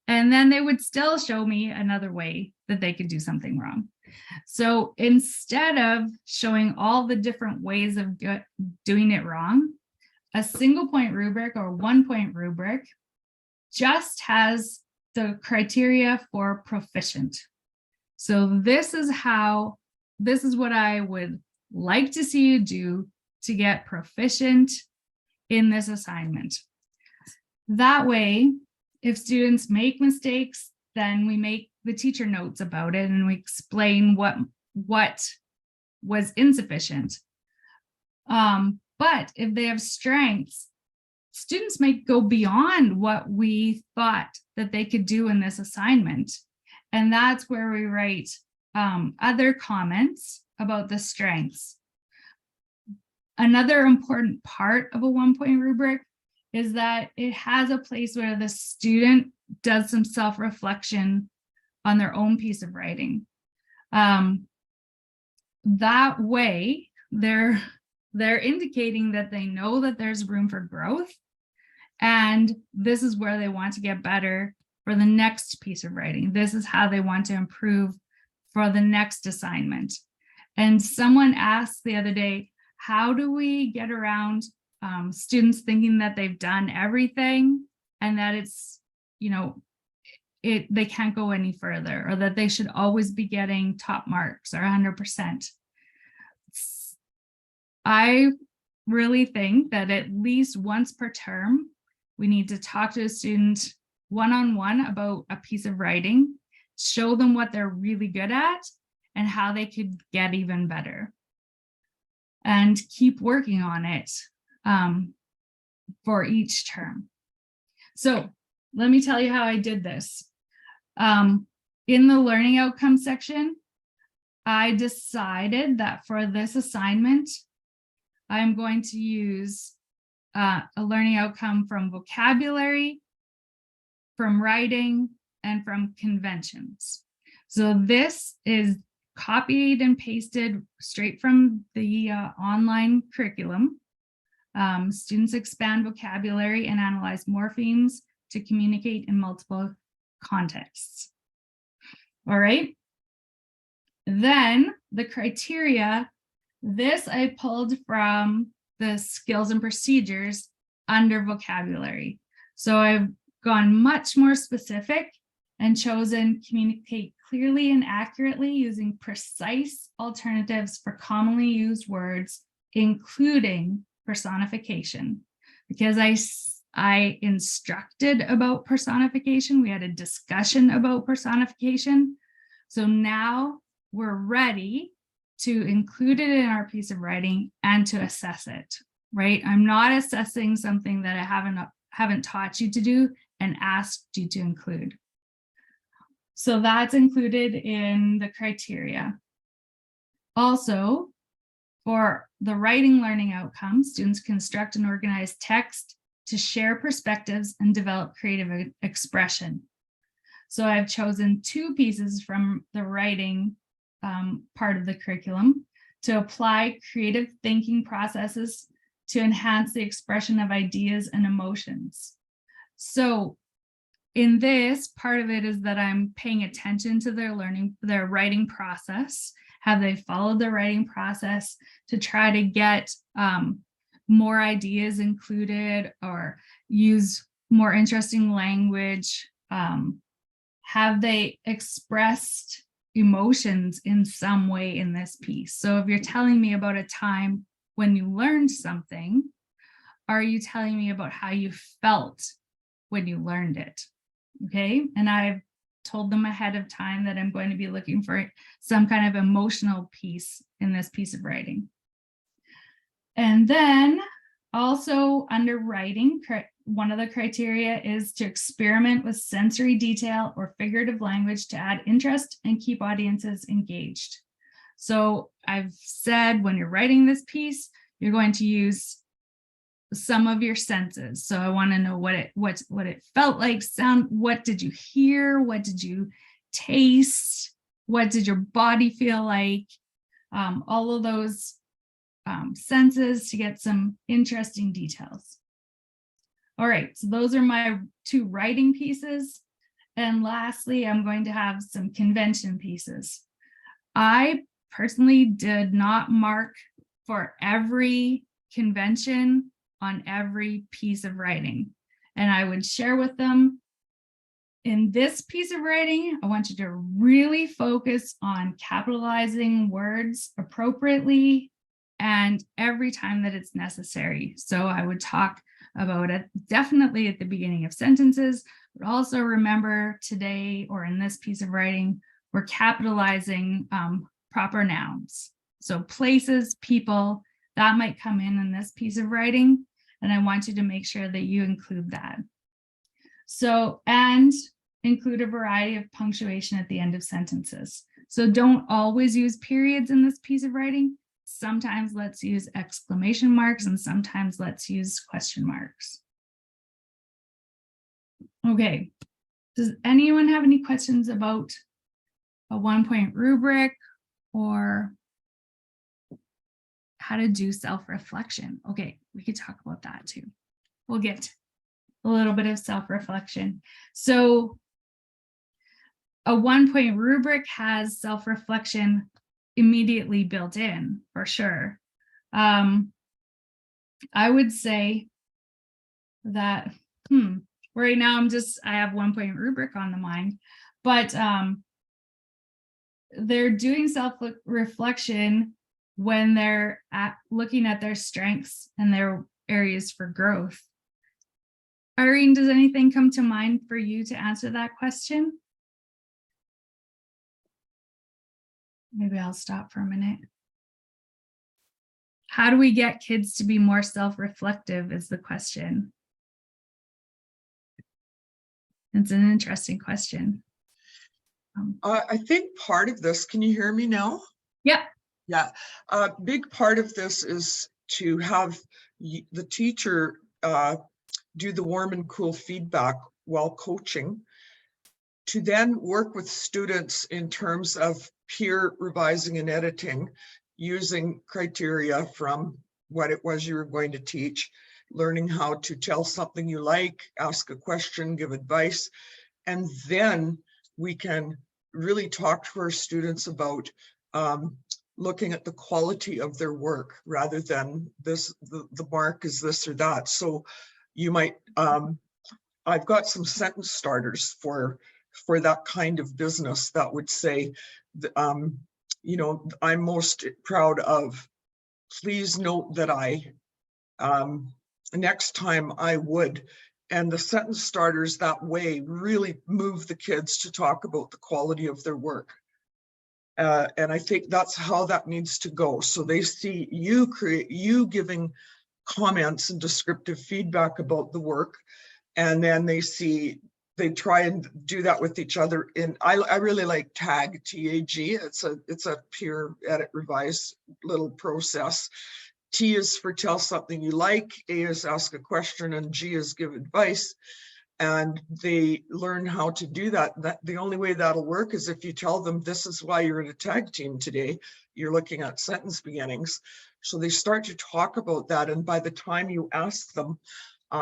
And then they would still show me another way that they could do something wrong. So instead of showing all the different ways of doing it wrong, a single point rubric or 1-point rubric just has the criteria for proficient. So this is what I would like to see you do to get proficient in this assignment. That way, if students make mistakes, then we make the teacher notes about it and we explain what was insufficient. But if they have strengths, students might go beyond what we thought that they could do in this assignment. And that's where we write other comments about the strengths. Another important part of a 1-point rubric is that it has a place where the student does some self-reflection on their own piece of writing. That way, they're indicating that they know that there's room for growth, and this is where they want to get better for the next piece of writing. This is how they want to improve for the next assignment. And someone asked the other day, how do we get around students thinking that they've done everything and that it's, they can't go any further, or that they should always be getting top marks or 100%. I really think that at least once per term, we need to talk to a student one-on-one about a piece of writing, show them what they're really good at and how they could get even better, and keep working on it for each term. So let me tell you how I did this. In the learning outcome section, I decided that for this assignment, I'm going to use a learning outcome from vocabulary, from writing, and from conventions. So this is copied and pasted straight from the online curriculum. Students expand vocabulary and analyze morphemes to communicate in multiple contexts. All right. Then the criteria, this I pulled from the skills and procedures under vocabulary. So I've gone much more specific and chosen communicate clearly and accurately using precise alternatives for commonly used words, including personification, because I instructed about personification. We had a discussion about personification. So now we're ready to include it in our piece of writing and to assess it, right? I'm not assessing something that I haven't taught you to do and asked you to include. So that's included in the criteria. Also, for the writing learning outcomes, students construct and organize text to share perspectives and develop creative expression. So I've chosen 2 pieces from the writing part of the curriculum to apply creative thinking processes to enhance the expression of ideas and emotions. So in this, part of it is that I'm paying attention to their writing process. Have they followed the writing process to try to get more ideas included or use more interesting language? Have they expressed emotions in some way in this piece? So if you're telling me about a time when you learned something, are you telling me about how you felt when you learned it? Okay, and I've told them ahead of time that I'm going to be looking for some kind of emotional piece in this piece of writing. And then also under writing, one of the criteria is to experiment with sensory detail or figurative language to add interest and keep audiences engaged. So I've said when you're writing this piece, you're going to use some of your senses. So I want to know what it felt like, what did you hear? What did you taste? What did your body feel like? All of those senses to get some interesting details. All right, so those are my 2 writing pieces. And lastly, I'm going to have some convention pieces. I personally did not mark for every convention on every piece of writing. And I would share with them, in this piece of writing, I want you to really focus on capitalizing words appropriately and every time that it's necessary. So I would talk about it definitely at the beginning of sentences, but also remember today or in this piece of writing, we're capitalizing proper nouns. So places, people, that might come in this piece of writing. And I want you to make sure that you include that. So, and include a variety of punctuation at the end of sentences. So don't always use periods in this piece of writing. Sometimes let's use exclamation marks and sometimes let's use question marks. Okay, does anyone have any questions about a 1-point rubric or how to do self-reflection? Okay, we could talk about that too. We'll get a little bit of self-reflection. So a 1-point rubric has self-reflection immediately built in for sure. I would say that, right now I have 1-point rubric on the mind, but they're doing self-reflection when they're looking at their strengths and their areas for growth. Irene, does anything come to mind for you to answer that question? Maybe I'll stop for a minute. How do we get kids to be more self-reflective is the question. It's an interesting question. I think part of this, can you hear me now? Yeah. Yeah, a big part of this is to have the teacher do the warm and cool feedback while coaching, to then work with students in terms of peer revising and editing, using criteria from what it was you were going to teach, learning how to tell something you like, ask a question, give advice, and then we can really talk to our students about looking at the quality of their work rather than the mark is this or that. So you might, I've got some sentence starters for that kind of business that would say, you know, I'm most proud of, please note that I, next time I would. And the sentence starters that way really move the kids to talk about the quality of their work. And I think that's how that needs to go. So they see you giving comments and descriptive feedback about the work, and then they try and do that with each other. And I really like TAG, TAG. It's a peer edit revise little process. T is for tell something you like, A is ask a question, and G is give advice. And they learn how to do that. The only way that'll work is if you tell them this is why you're in a tag team today. You're looking at sentence beginnings. So they start to talk about that. And by the time you ask them,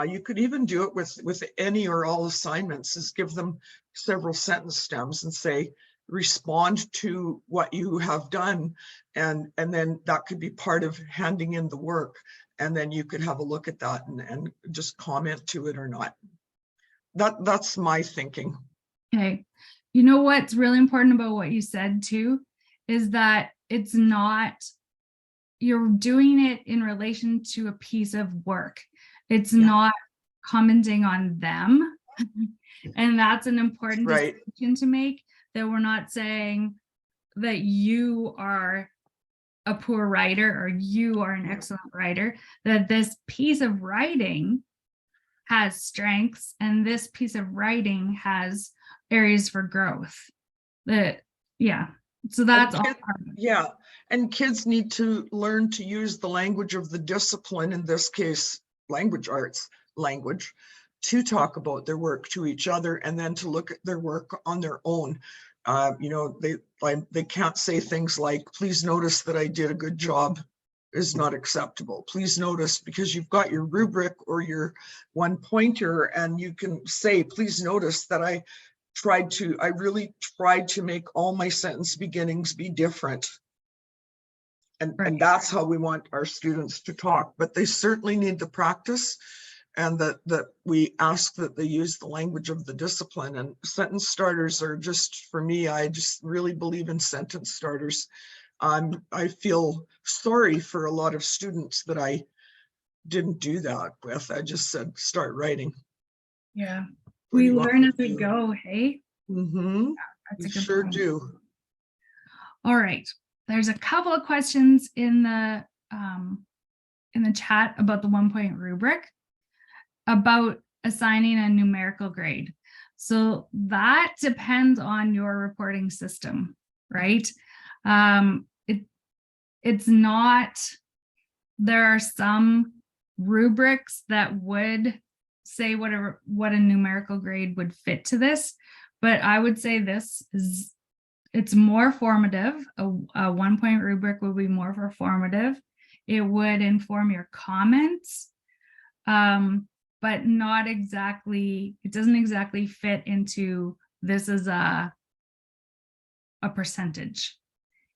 you could even do it with any or all assignments, is give them several sentence stems and say, respond to what you have done. And then that could be part of handing in the work. And then you could have a look at that and just comment to it or not. That's my thinking. Okay. You know what's really important about what you said too, is that it's not, you're doing it in relation to a piece of work. It's not commenting on them. And that's an important distinction to make, that we're not saying that you are a poor writer or you are an excellent writer, that this piece of writing has strengths and this piece of writing has areas for growth. So that's all. Yeah, and kids need to learn to use the language of the discipline, in this case language arts language, to talk about their work to each other, and then to look at their work on their own. They can't say things like, please notice that I did a good job, is not acceptable. Please notice, because you've got your rubric or your one pointer, and you can say, please notice that I really tried to make all my sentence beginnings be different. And that's how we want our students to talk, but they certainly need the practice, and that we ask that they use the language of the discipline. And sentence starters are just, for me, I just really believe in sentence starters. I feel sorry for a lot of students that I didn't do that with. I just said, start writing. Yeah. We learn as we go, hey? Mm-hmm. Yeah, that's a good sure point. do. All right. There's a couple of questions in the chat about the 1-point rubric, about assigning a numerical grade. So that depends on your reporting system, right? It's not, there are some rubrics that would say what a numerical grade would fit to this, but I would say it's more formative. A 1-point rubric would be more formative. It would inform your comments, but not exactly, it doesn't exactly fit into this is a percentage.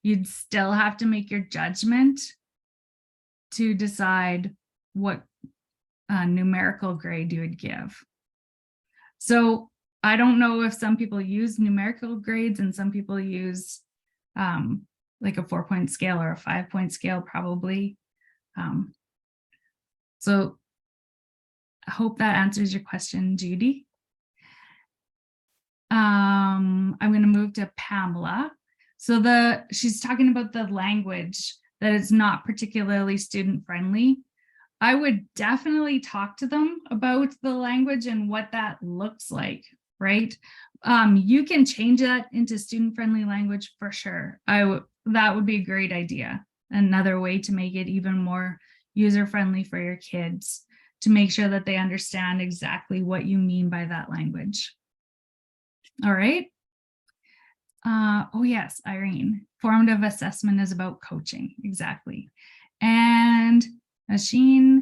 You'd still have to make your judgment to decide what numerical grade you would give. So I don't know if some people use numerical grades and some people use like a 4-point scale or a 5-point scale, probably. So I hope that answers your question, Judy. I'm going to move to Pamela. So she's talking about the language, that it's not particularly student friendly. I would definitely talk to them about the language and what that looks like, right? You can change that into student-friendly language for sure. That would be a great idea. Another way to make it even more user-friendly for your kids, to make sure that they understand exactly what you mean by that language. All right. Oh yes, Irene, formative assessment is about coaching, exactly. And Asheen,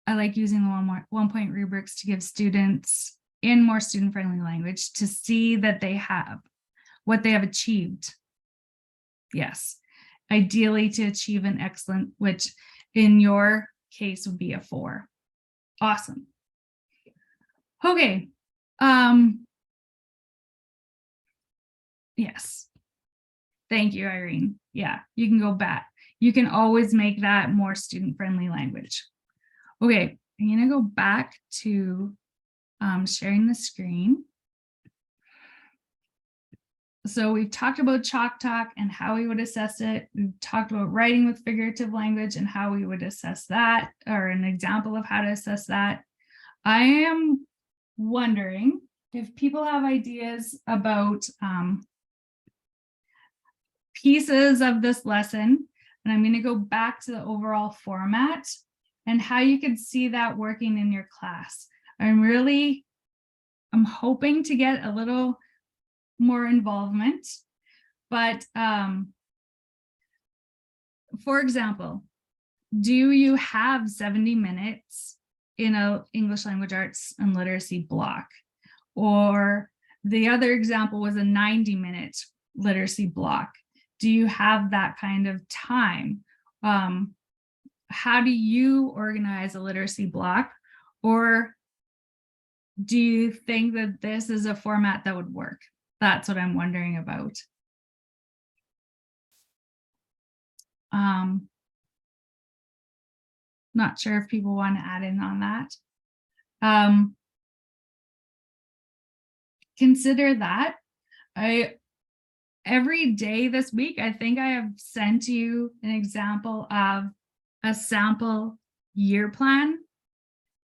I like using the 1-point rubrics to give students in more student-friendly language to see that they have what they have achieved. Yes, ideally to achieve an excellent, which in your case would be a 4. Awesome. Okay. Yes. Thank you, Irene. Yeah, you can go back. You can always make that more student-friendly language. Okay, I'm gonna go back to sharing the screen. So we've talked about Chalk Talk and how we would assess it. We've talked about writing with figurative language and how we would assess that, or an example of how to assess that. I am wondering if people have ideas about pieces of this lesson, and I'm going to go back to the overall format and how you could see that working in your class. I'm hoping to get a little more involvement, but for example, do you have 70 minutes in a English language arts and literacy block? Or the other example was a 90-minute literacy block. Do you have that kind of time? How do you organize a literacy block? Or do you think that this is a format that would work? That's what I'm wondering about. Not sure if people want to add in on that. Consider that. Every day this week, I think I have sent you an example of a sample year plan.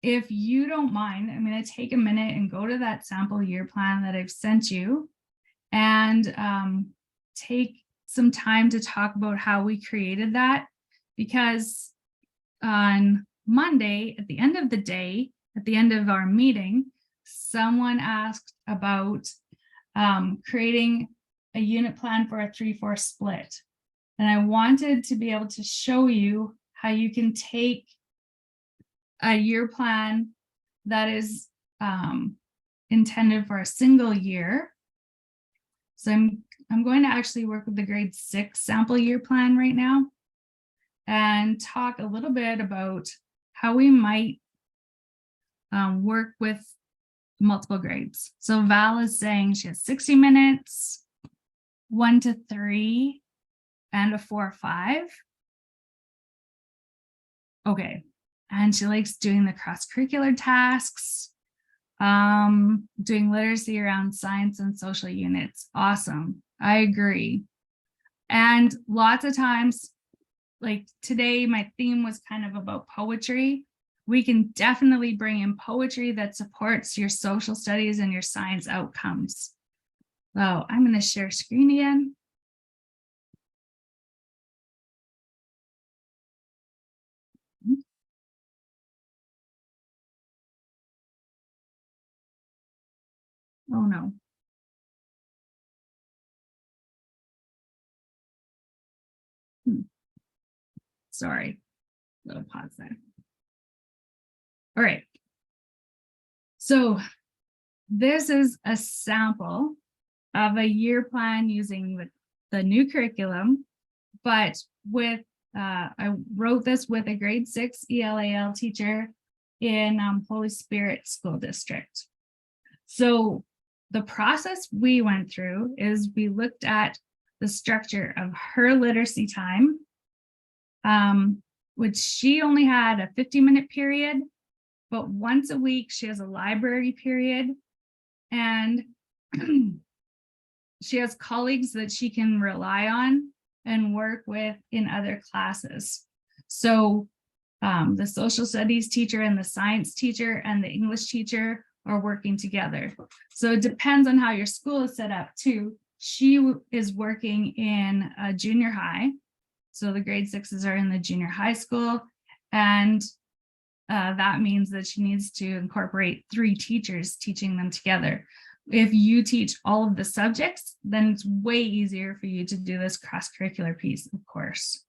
If you don't mind, I'm going to take a minute and go to that sample year plan that I've sent you and take some time to talk about how we created that, because on Monday, at the end of the day, at the end of our meeting, someone asked about creating a unit plan for a 3-4 split. And I wanted to be able to show you how you can take a year plan that is intended for a single year. So I'm going to actually work with the grade 6 sample year plan right now and talk a little bit about how we might work with multiple grades. So Val is saying she has 60 minutes, 1 to 3, and a 4-5. Okay, and she likes doing the cross-curricular tasks, doing literacy around science and social units. Awesome, I agree. And lots of times, like today, my theme was kind of about poetry. We can definitely bring in poetry that supports your social studies and your science outcomes. So I'm going to share screen again. Oh no. Sorry, little pause there. All right. So this is a sample of a year plan using the new curriculum, but with, I wrote this with a grade 6 ELAL teacher in Holy Spirit School District. So the process we went through is we looked at the structure of her literacy time, which she only had a 50-minute period, but once a week she has a library period, and she has colleagues that she can rely on and work with in other classes. So the social studies teacher and the science teacher and the English teacher are working together. So it depends on how your school is set up too. She is working in a junior high. So the grade 6s are in the junior high school. And that means that she needs to incorporate 3 teachers teaching them together. If you teach all of the subjects, then it's way easier for you to do this cross-curricular piece, of course.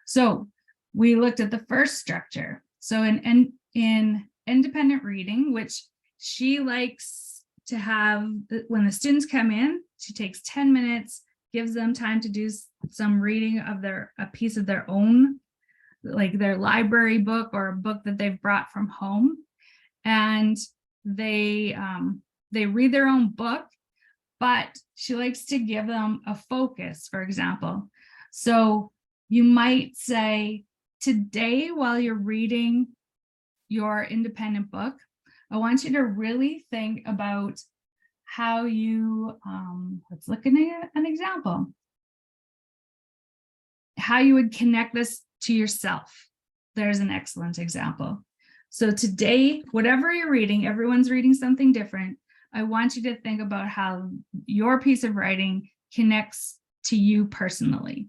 So we looked at the first structure. So in independent reading, which she likes to have, when the students come in, she takes 10 minutes, gives them time to do some reading of a piece of their own, like their library book or a book that they've brought from home. And they read their own book, but she likes to give them a focus, for example. So you might say, today, while you're reading your independent book, I want you to really think about how you, let's look at an example. How you would connect this to yourself. There's an excellent example. So today, whatever you're reading, everyone's reading something different. I want you to think about how your piece of writing connects to you personally.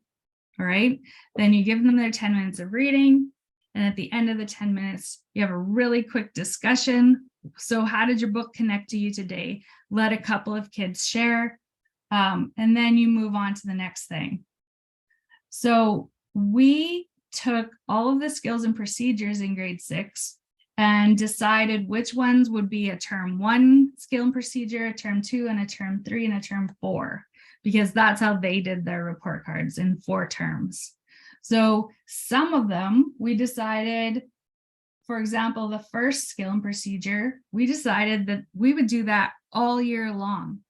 All right. Then you give them their 10 minutes of reading. And at the end of the 10 minutes, you have a really quick discussion. So how did your book connect to you today? Let a couple of kids share. And then you move on to the next thing. So we took all of the skills and procedures in grade 6 and decided which ones would be a term 1 skill and procedure, a term 2, and a term 3, and a term 4, because that's how they did their report cards in 4 terms. So some of them we decided, for example, the first skill and procedure, we decided that we would do that all year long,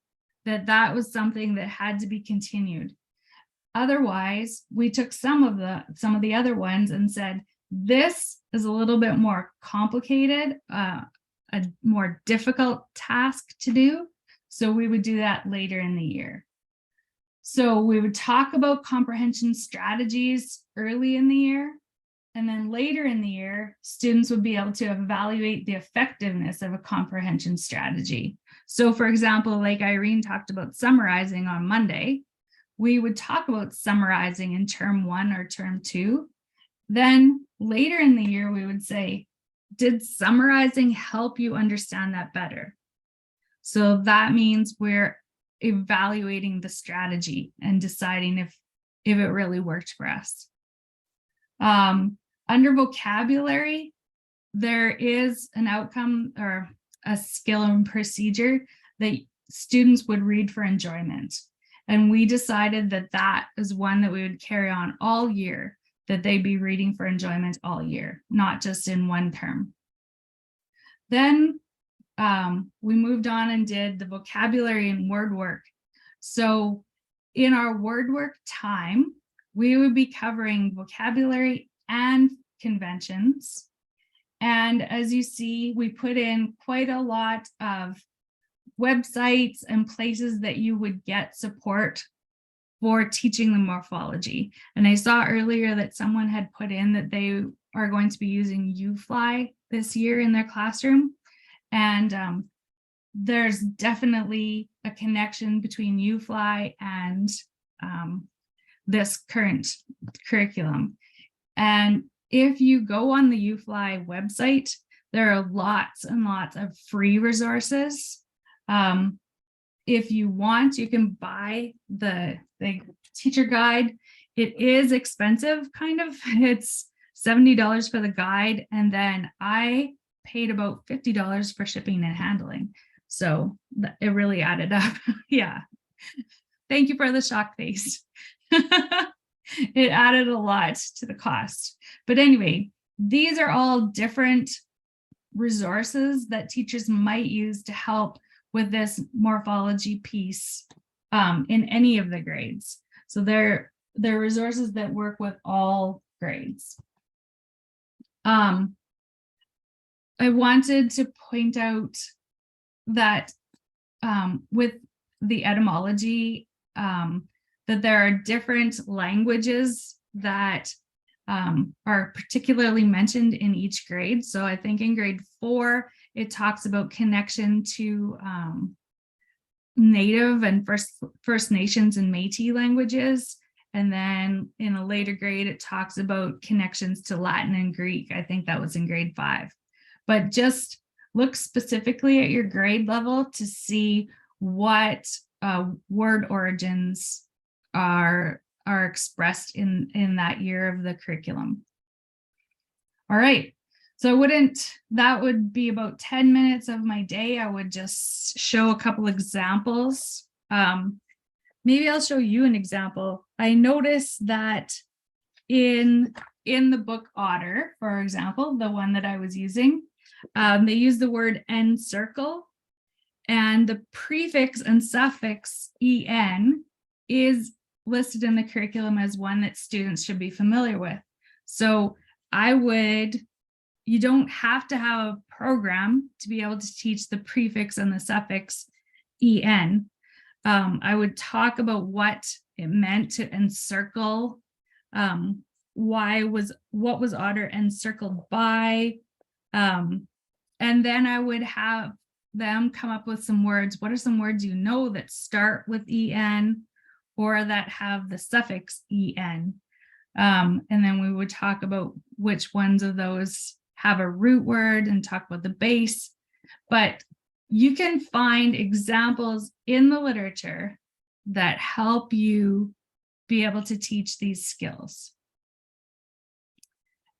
that was something that had to be continued. Otherwise, we took some of the other ones and said, this is a little bit more complicated, a more difficult task to do. So we would do that later in the year. So we would talk about comprehension strategies early in the year. And then later in the year, students would be able to evaluate the effectiveness of a comprehension strategy. So for example, like Irene talked about summarizing on Monday, we would talk about summarizing in term 1 or term 2. Then later in the year, we would say, did summarizing help you understand that better? So that means we're evaluating the strategy and deciding if it really worked for us. Under vocabulary, there is an outcome or a skill and procedure that students would read for enjoyment. And we decided that that is one that we would carry on all year, that they'd be reading for enjoyment all year, not just in one term. Then we moved on and did the vocabulary and word work. So in our word work time, we would be covering vocabulary and conventions. And as you see, we put in quite a lot of websites and places that you would get support for teaching the morphology. And I saw earlier that someone had put in that they are going to be using UFly this year in their classroom. And there's definitely a connection between UFly and this current curriculum. And if you go on the UFly website, there are lots and lots of free resources. If you want, you can buy the teacher guide. It is expensive, kind of. It's $70 for the guide. And then I paid about $50 for shipping and handling. So it really added up. Yeah. Thank you for the shock face. It added a lot to the cost. But anyway, these are all different resources that teachers might use to help with this morphology piece in any of the grades. So they're resources that work with all grades. I wanted to point out that with the etymology, that there are different languages that are particularly mentioned in each grade. So I think in grade 4, it talks about connection to Native and First Nations and Métis languages. And then in a later grade, it talks about connections to Latin and Greek. I think that was in grade 5. But just look specifically at your grade level to see what word origins are expressed in that year of the curriculum. All right. So that would be about 10 minutes of my day. I would just show a couple examples. Maybe I'll show you an example. I noticed that in the book Otter, for example, the one that I was using, they use the word encircle, and the prefix and suffix en is listed in the curriculum as one that students should be familiar with. So you don't have to have a program to be able to teach the prefix and the suffix EN. I would talk about what it meant to encircle, what was order encircled by, and then I would have them come up with some words. What are some words you know that start with EN or that have the suffix EN? And then we would talk about which ones of those have a root word and talk about the base. But you can find examples in the literature that help you be able to teach these skills.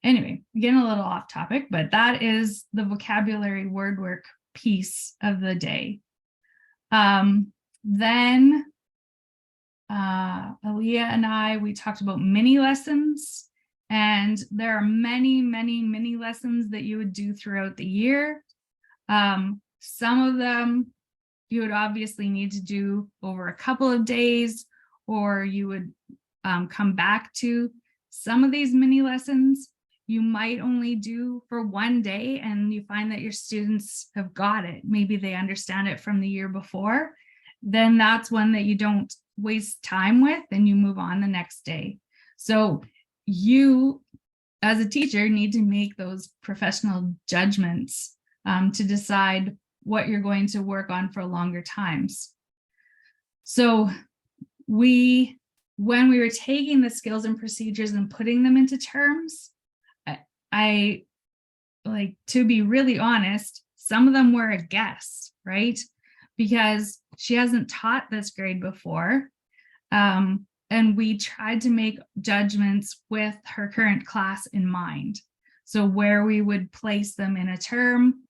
Anyway, getting a little off topic, but that is the vocabulary word work piece of the day. Then Aaliyah and we talked about mini lessons, and there are many, many mini lessons that you would do throughout the year. Some of them you would obviously need to do over a couple of days, or you would come back to. Some of these mini lessons you might only do for one day, and you find that your students have got it. Maybe they understand it from the year before. Then that's one that you don't waste time with, and you move on the next day. So you, as a teacher, need to make those professional judgments to decide what you're going to work on for longer times. So when we were taking the skills and procedures and putting them into terms, I like, to be really honest, some of them were a guess, right? Because she hasn't taught this grade before. And we tried to make judgments with her current class in mind. So where we would place them in a term,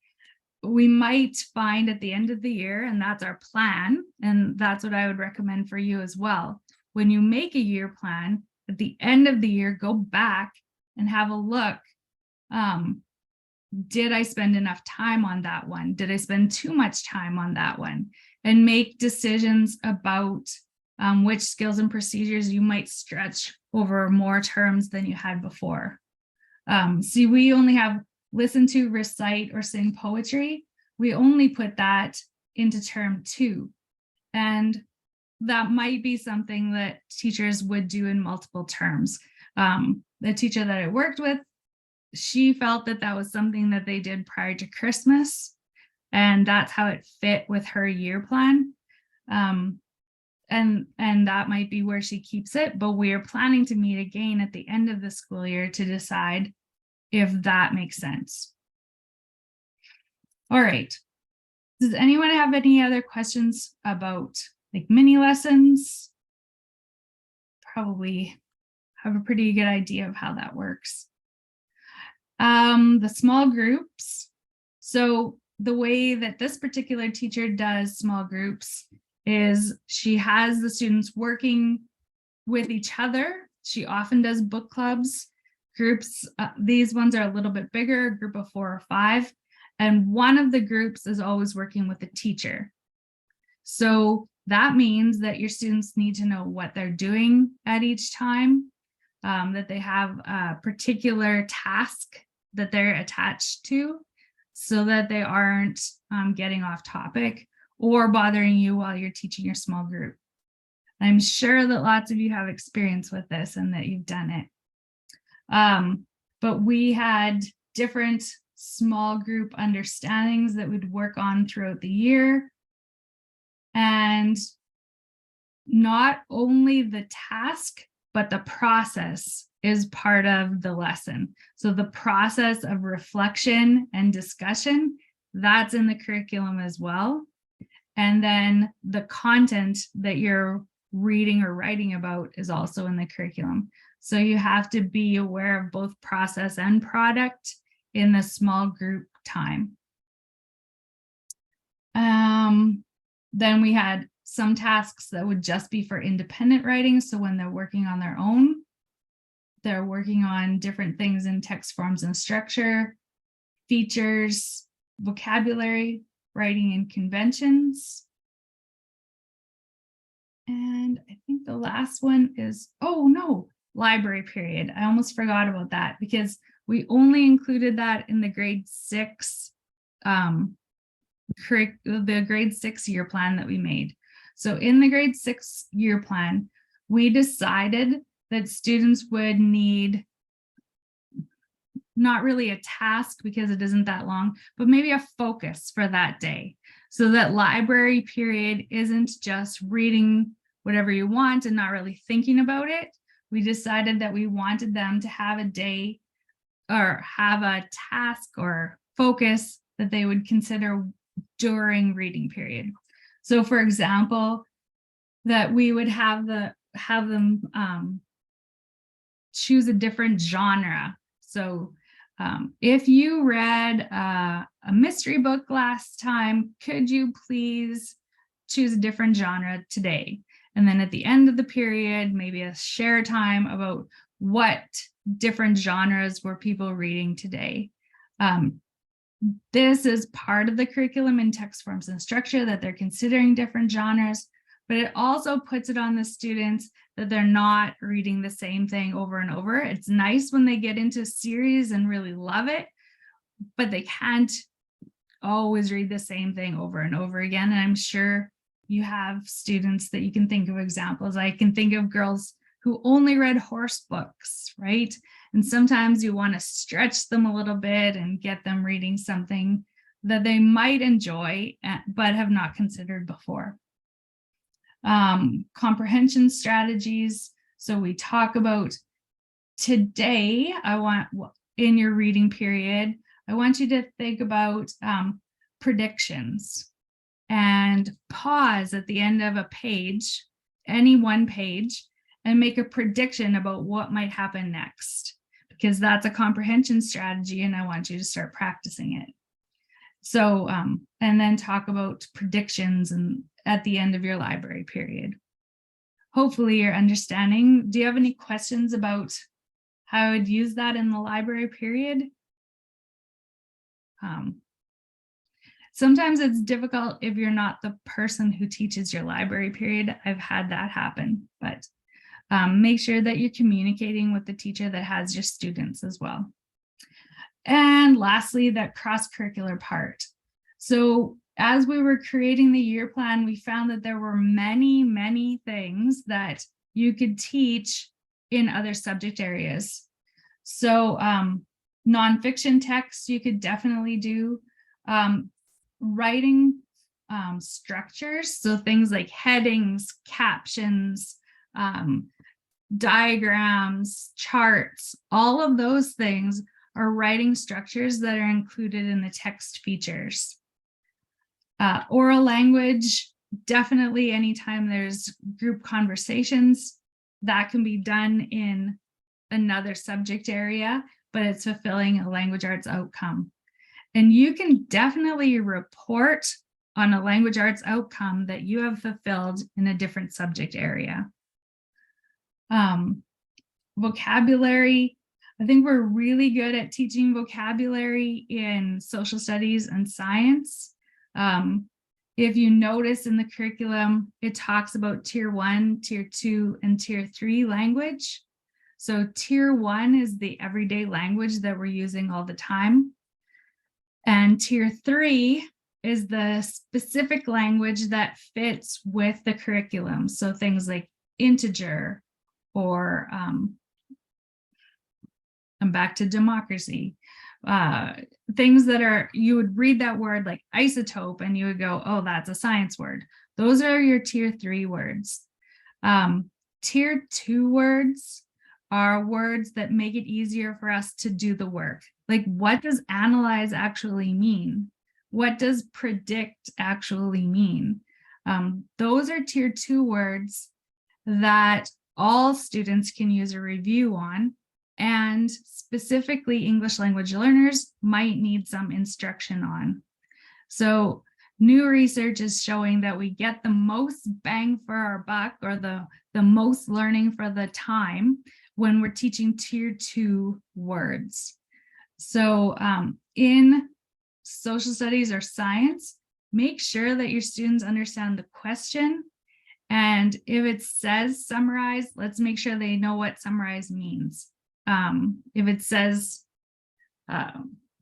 we might find at the end of the year, and that's our plan, and that's what I would recommend for you as well. When you make a year plan, at the end of the year, go back and have a look. Did I spend enough time on that one? Did I spend too much time on that one? And make decisions about which skills and procedures you might stretch over more terms than you had before. See, we only have listen to, recite, or sing poetry. We only put that into term 2. And that might be something that teachers would do in multiple terms. The teacher that I worked with, she felt that that was something that they did prior to Christmas, and that's how it fit with her year plan. And that might be where she keeps it, but we are planning to meet again at the end of the school year to decide if that makes sense. All right. Does anyone have any other questions about like mini lessons? Probably have a pretty good idea of how that works. The small groups. So the way that this particular teacher does small groups is she has the students working with each other. She often does book clubs, groups. These ones are a little bit bigger, a group of 4 or 5. And one of the groups is always working with the teacher. So that means that your students need to know what they're doing at each time, that they have a particular task that they're attached to, so that they aren't getting off topic or bothering you while you're teaching your small group. I'm sure that lots of you have experience with this and that you've done it. But we had different small group understandings that we'd work on throughout the year. And not only the task, but the process is part of the lesson. So the process of reflection and discussion, that's in the curriculum as well. And then the content that you're reading or writing about is also in the curriculum. So you have to be aware of both process and product in the small group time. Then we had some tasks that would just be for independent writing. So when they're working on their own, they're working on different things in text forms and structure, features, vocabulary, writing and conventions. And I think the last one is, oh no, library period. I almost forgot about that because we only included that in the grade 6 the grade 6 year plan that we made. So in the grade 6 year plan, we decided that students would need not really a task because it isn't that long, but maybe a focus for that day. So that library period isn't just reading whatever you want and not really thinking about it. We decided that we wanted them to have a day or have a task or focus that they would consider during reading period. So for example, that we would have them choose a different genre. So if you read a mystery book last time, could you please choose a different genre today? And then at the end of the period, maybe a share time about what different genres were people reading today. This is part of the curriculum in text forms and structure that they're considering different genres, but it also puts it on the students that they're not reading the same thing over and over. It's nice when they get into a series and really love it, but they can't always read the same thing over and over again. And I'm sure you have students that you can think of examples. I can think of girls who only read horse books, right? And sometimes you want to stretch them a little bit and get them reading something that they might enjoy, but have not considered before. Comprehension strategies. So we talk about today, in your reading period, I want you to think about predictions and pause at the end of a page, any one page, and make a prediction about what might happen next, because that's a comprehension strategy and I want you to start practicing it. So, and then talk about predictions and at the end of your library period. Hopefully you're understanding. Do you have any questions about how I would use that in the library period? Sometimes it's difficult if you're not the person who teaches your library period. I've had that happen, but make sure that you're communicating with the teacher that has your students as well. And lastly, that cross-curricular part. So as we were creating the year plan, we found that there were many, many things that you could teach in other subject areas. So nonfiction texts you could definitely do. Writing structures, so things like headings, captions, diagrams, charts, all of those things are writing structures that are included in the text features. Oral language, definitely anytime there's group conversations, that can be done in another subject area, but it's fulfilling a language arts outcome. And you can definitely report on a language arts outcome that you have fulfilled in a different subject area. Vocabulary, I think we're really good at teaching vocabulary in social studies and science. If you notice in the curriculum, it talks about tier 1, tier 2, and tier 3 language. So tier 1 is the everyday language that we're using all the time. And tier 3 is the specific language that fits with the curriculum. So things like integer or I'm back to democracy. Things that are, you would read that word like isotope and you would go, oh, that's a science word. Those are your tier 3 words. Tier 2 words are words that make it easier for us to do the work. Like, what does analyze actually mean? What does predict actually mean? Those are tier 2 words that all students can use a review on, and specifically English language learners might need some instruction on. So new research is showing that we get the most bang for our buck, or the most learning for the time, when we're teaching tier 2 words. So in social studies or science, make sure that your students understand the question. And if it says summarize, let's make sure they know what summarize means. If it says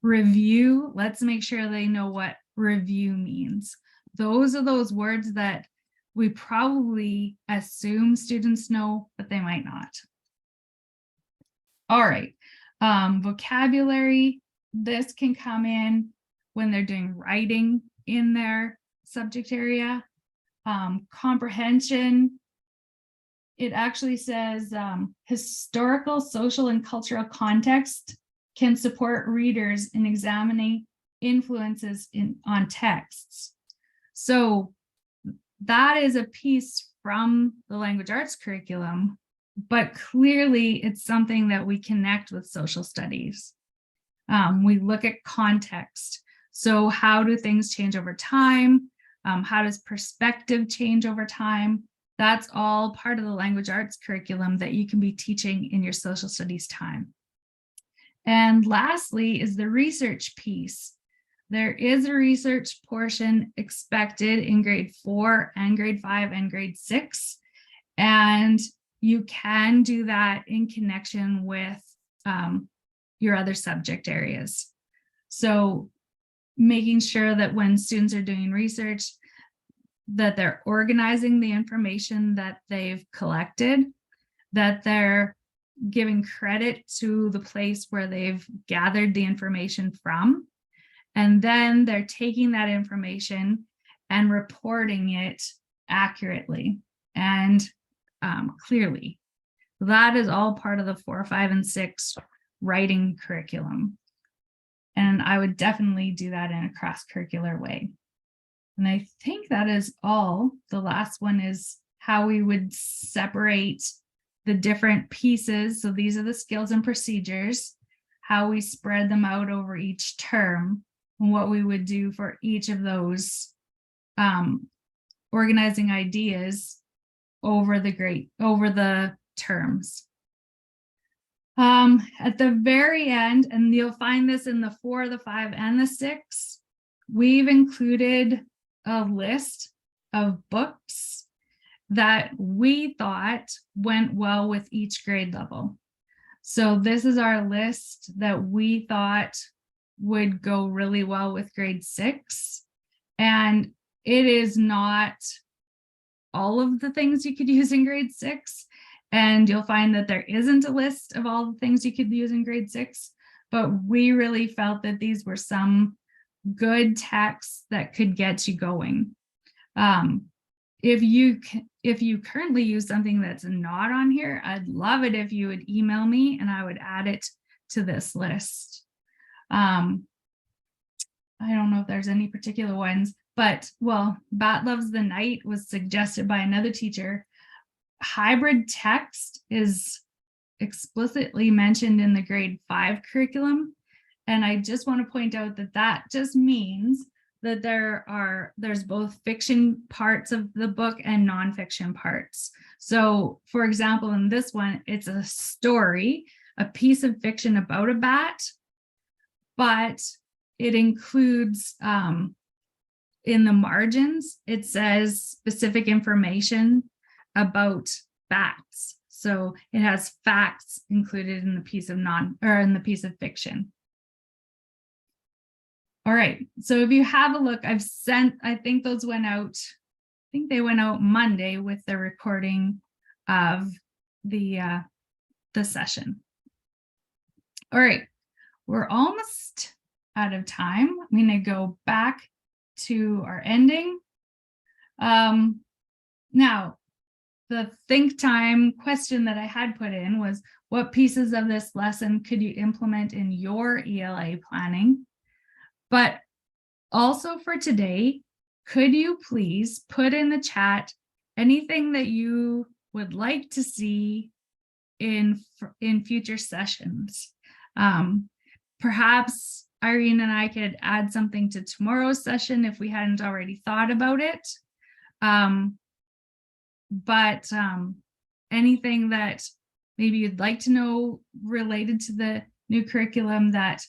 review, let's make sure they know what review means. Those are those words that we probably assume students know, but they might not. All right, vocabulary, this can come in when they're doing writing in their subject area. Comprehension, it actually says historical, social, and cultural context can support readers in examining influences on texts. So that is a piece from the language arts curriculum, but clearly it's something that we connect with social studies. We look at context. So how do things change over time? How does perspective change over time? That's all part of the language arts curriculum that you can be teaching in your social studies time. And lastly is the research piece. There is a research portion expected in grade 4 and grade 5 and grade 6. And you can do that in connection with your other subject areas. So making sure that when students are doing research, that they're organizing the information that they've collected, that they're giving credit to the place where they've gathered the information from, and then they're taking that information and reporting it accurately and clearly. That is all part of the 4, 5, and 6 writing curriculum. And I would definitely do that in a cross-curricular way. And I think that is all. The last one is how we would separate the different pieces. So these are the skills and procedures, how we spread them out over each term, and what we would do for each of those organizing ideas over the terms. At the very end, and you'll find this in the 4, the 5, and the 6, we've included a list of books that we thought went well with each grade level. So this is our list that we thought would go really well with grade 6. And it is not all of the things you could use in grade 6. And you'll find that there isn't a list of all the things you could use in grade 6, but we really felt that these were some good texts that could get you going. If you currently use something that's not on here, I'd love it if you would email me and I would add it to this list. I don't know if there's any particular ones, but well, Bat Loves the Night was suggested by another teacher. Hybrid text is explicitly mentioned in the grade 5 curriculum. And I just want to point out that that just means that there's both fiction parts of the book and nonfiction parts. So for example, in this one, it's a story, a piece of fiction about a bat, but it includes in the margins, it says specific information about bats. So it has facts included in the piece of in the piece of fiction. All right, so if you have a look, I think those went out, I think they went out Monday with the recording of the session. All right, we're almost out of time. I'm gonna go back to our ending. Now, the think time question that I had put in was, what pieces of this lesson could you implement in your ELA planning? But also for today, could you please put in the chat anything that you would like to see in future sessions? Perhaps Irene and I could add something to tomorrow's session if we hadn't already thought about it. But anything that maybe you'd like to know related to the new curriculum that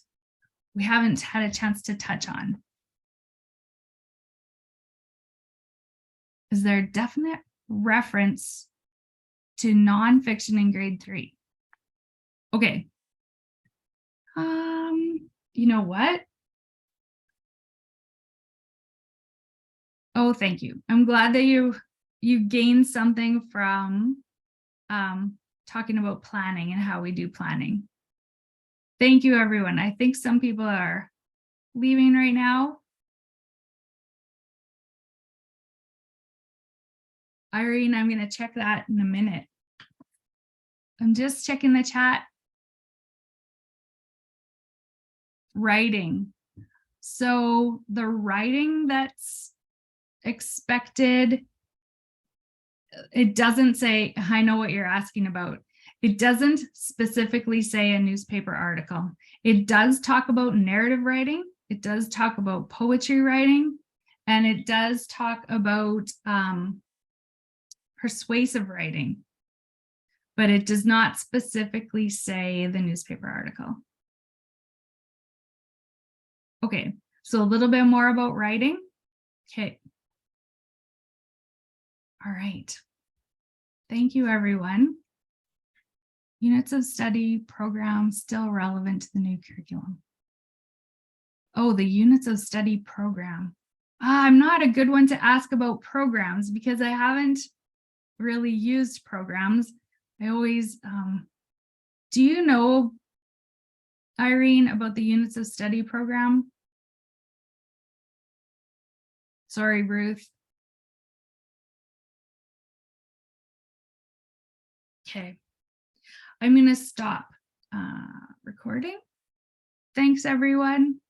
we haven't had a chance to touch on. Is there a definite reference to nonfiction in grade 3? Okay. You know what? Oh, thank you. I'm glad that you gained something from talking about planning and how we do planning. Thank you, everyone. I think some people are leaving right now. Irene, I'm going to check that in a minute. I'm just checking the chat. Writing. So the writing that's expected, it doesn't say, I know what you're asking about. It doesn't specifically say a newspaper article. It does talk about narrative writing. It does talk about poetry writing, and it does talk about persuasive writing, but it does not specifically say the newspaper article. Okay, so a little bit more about writing. Okay. All right. Thank you, everyone. Units of study program still relevant to the new curriculum. Oh, the units of study program. I'm not a good one to ask about programs because I haven't really used programs. I always, do you know, Irene, about the units of study program? Sorry, Ruth. Okay. I'm going to stop recording. Thanks, everyone.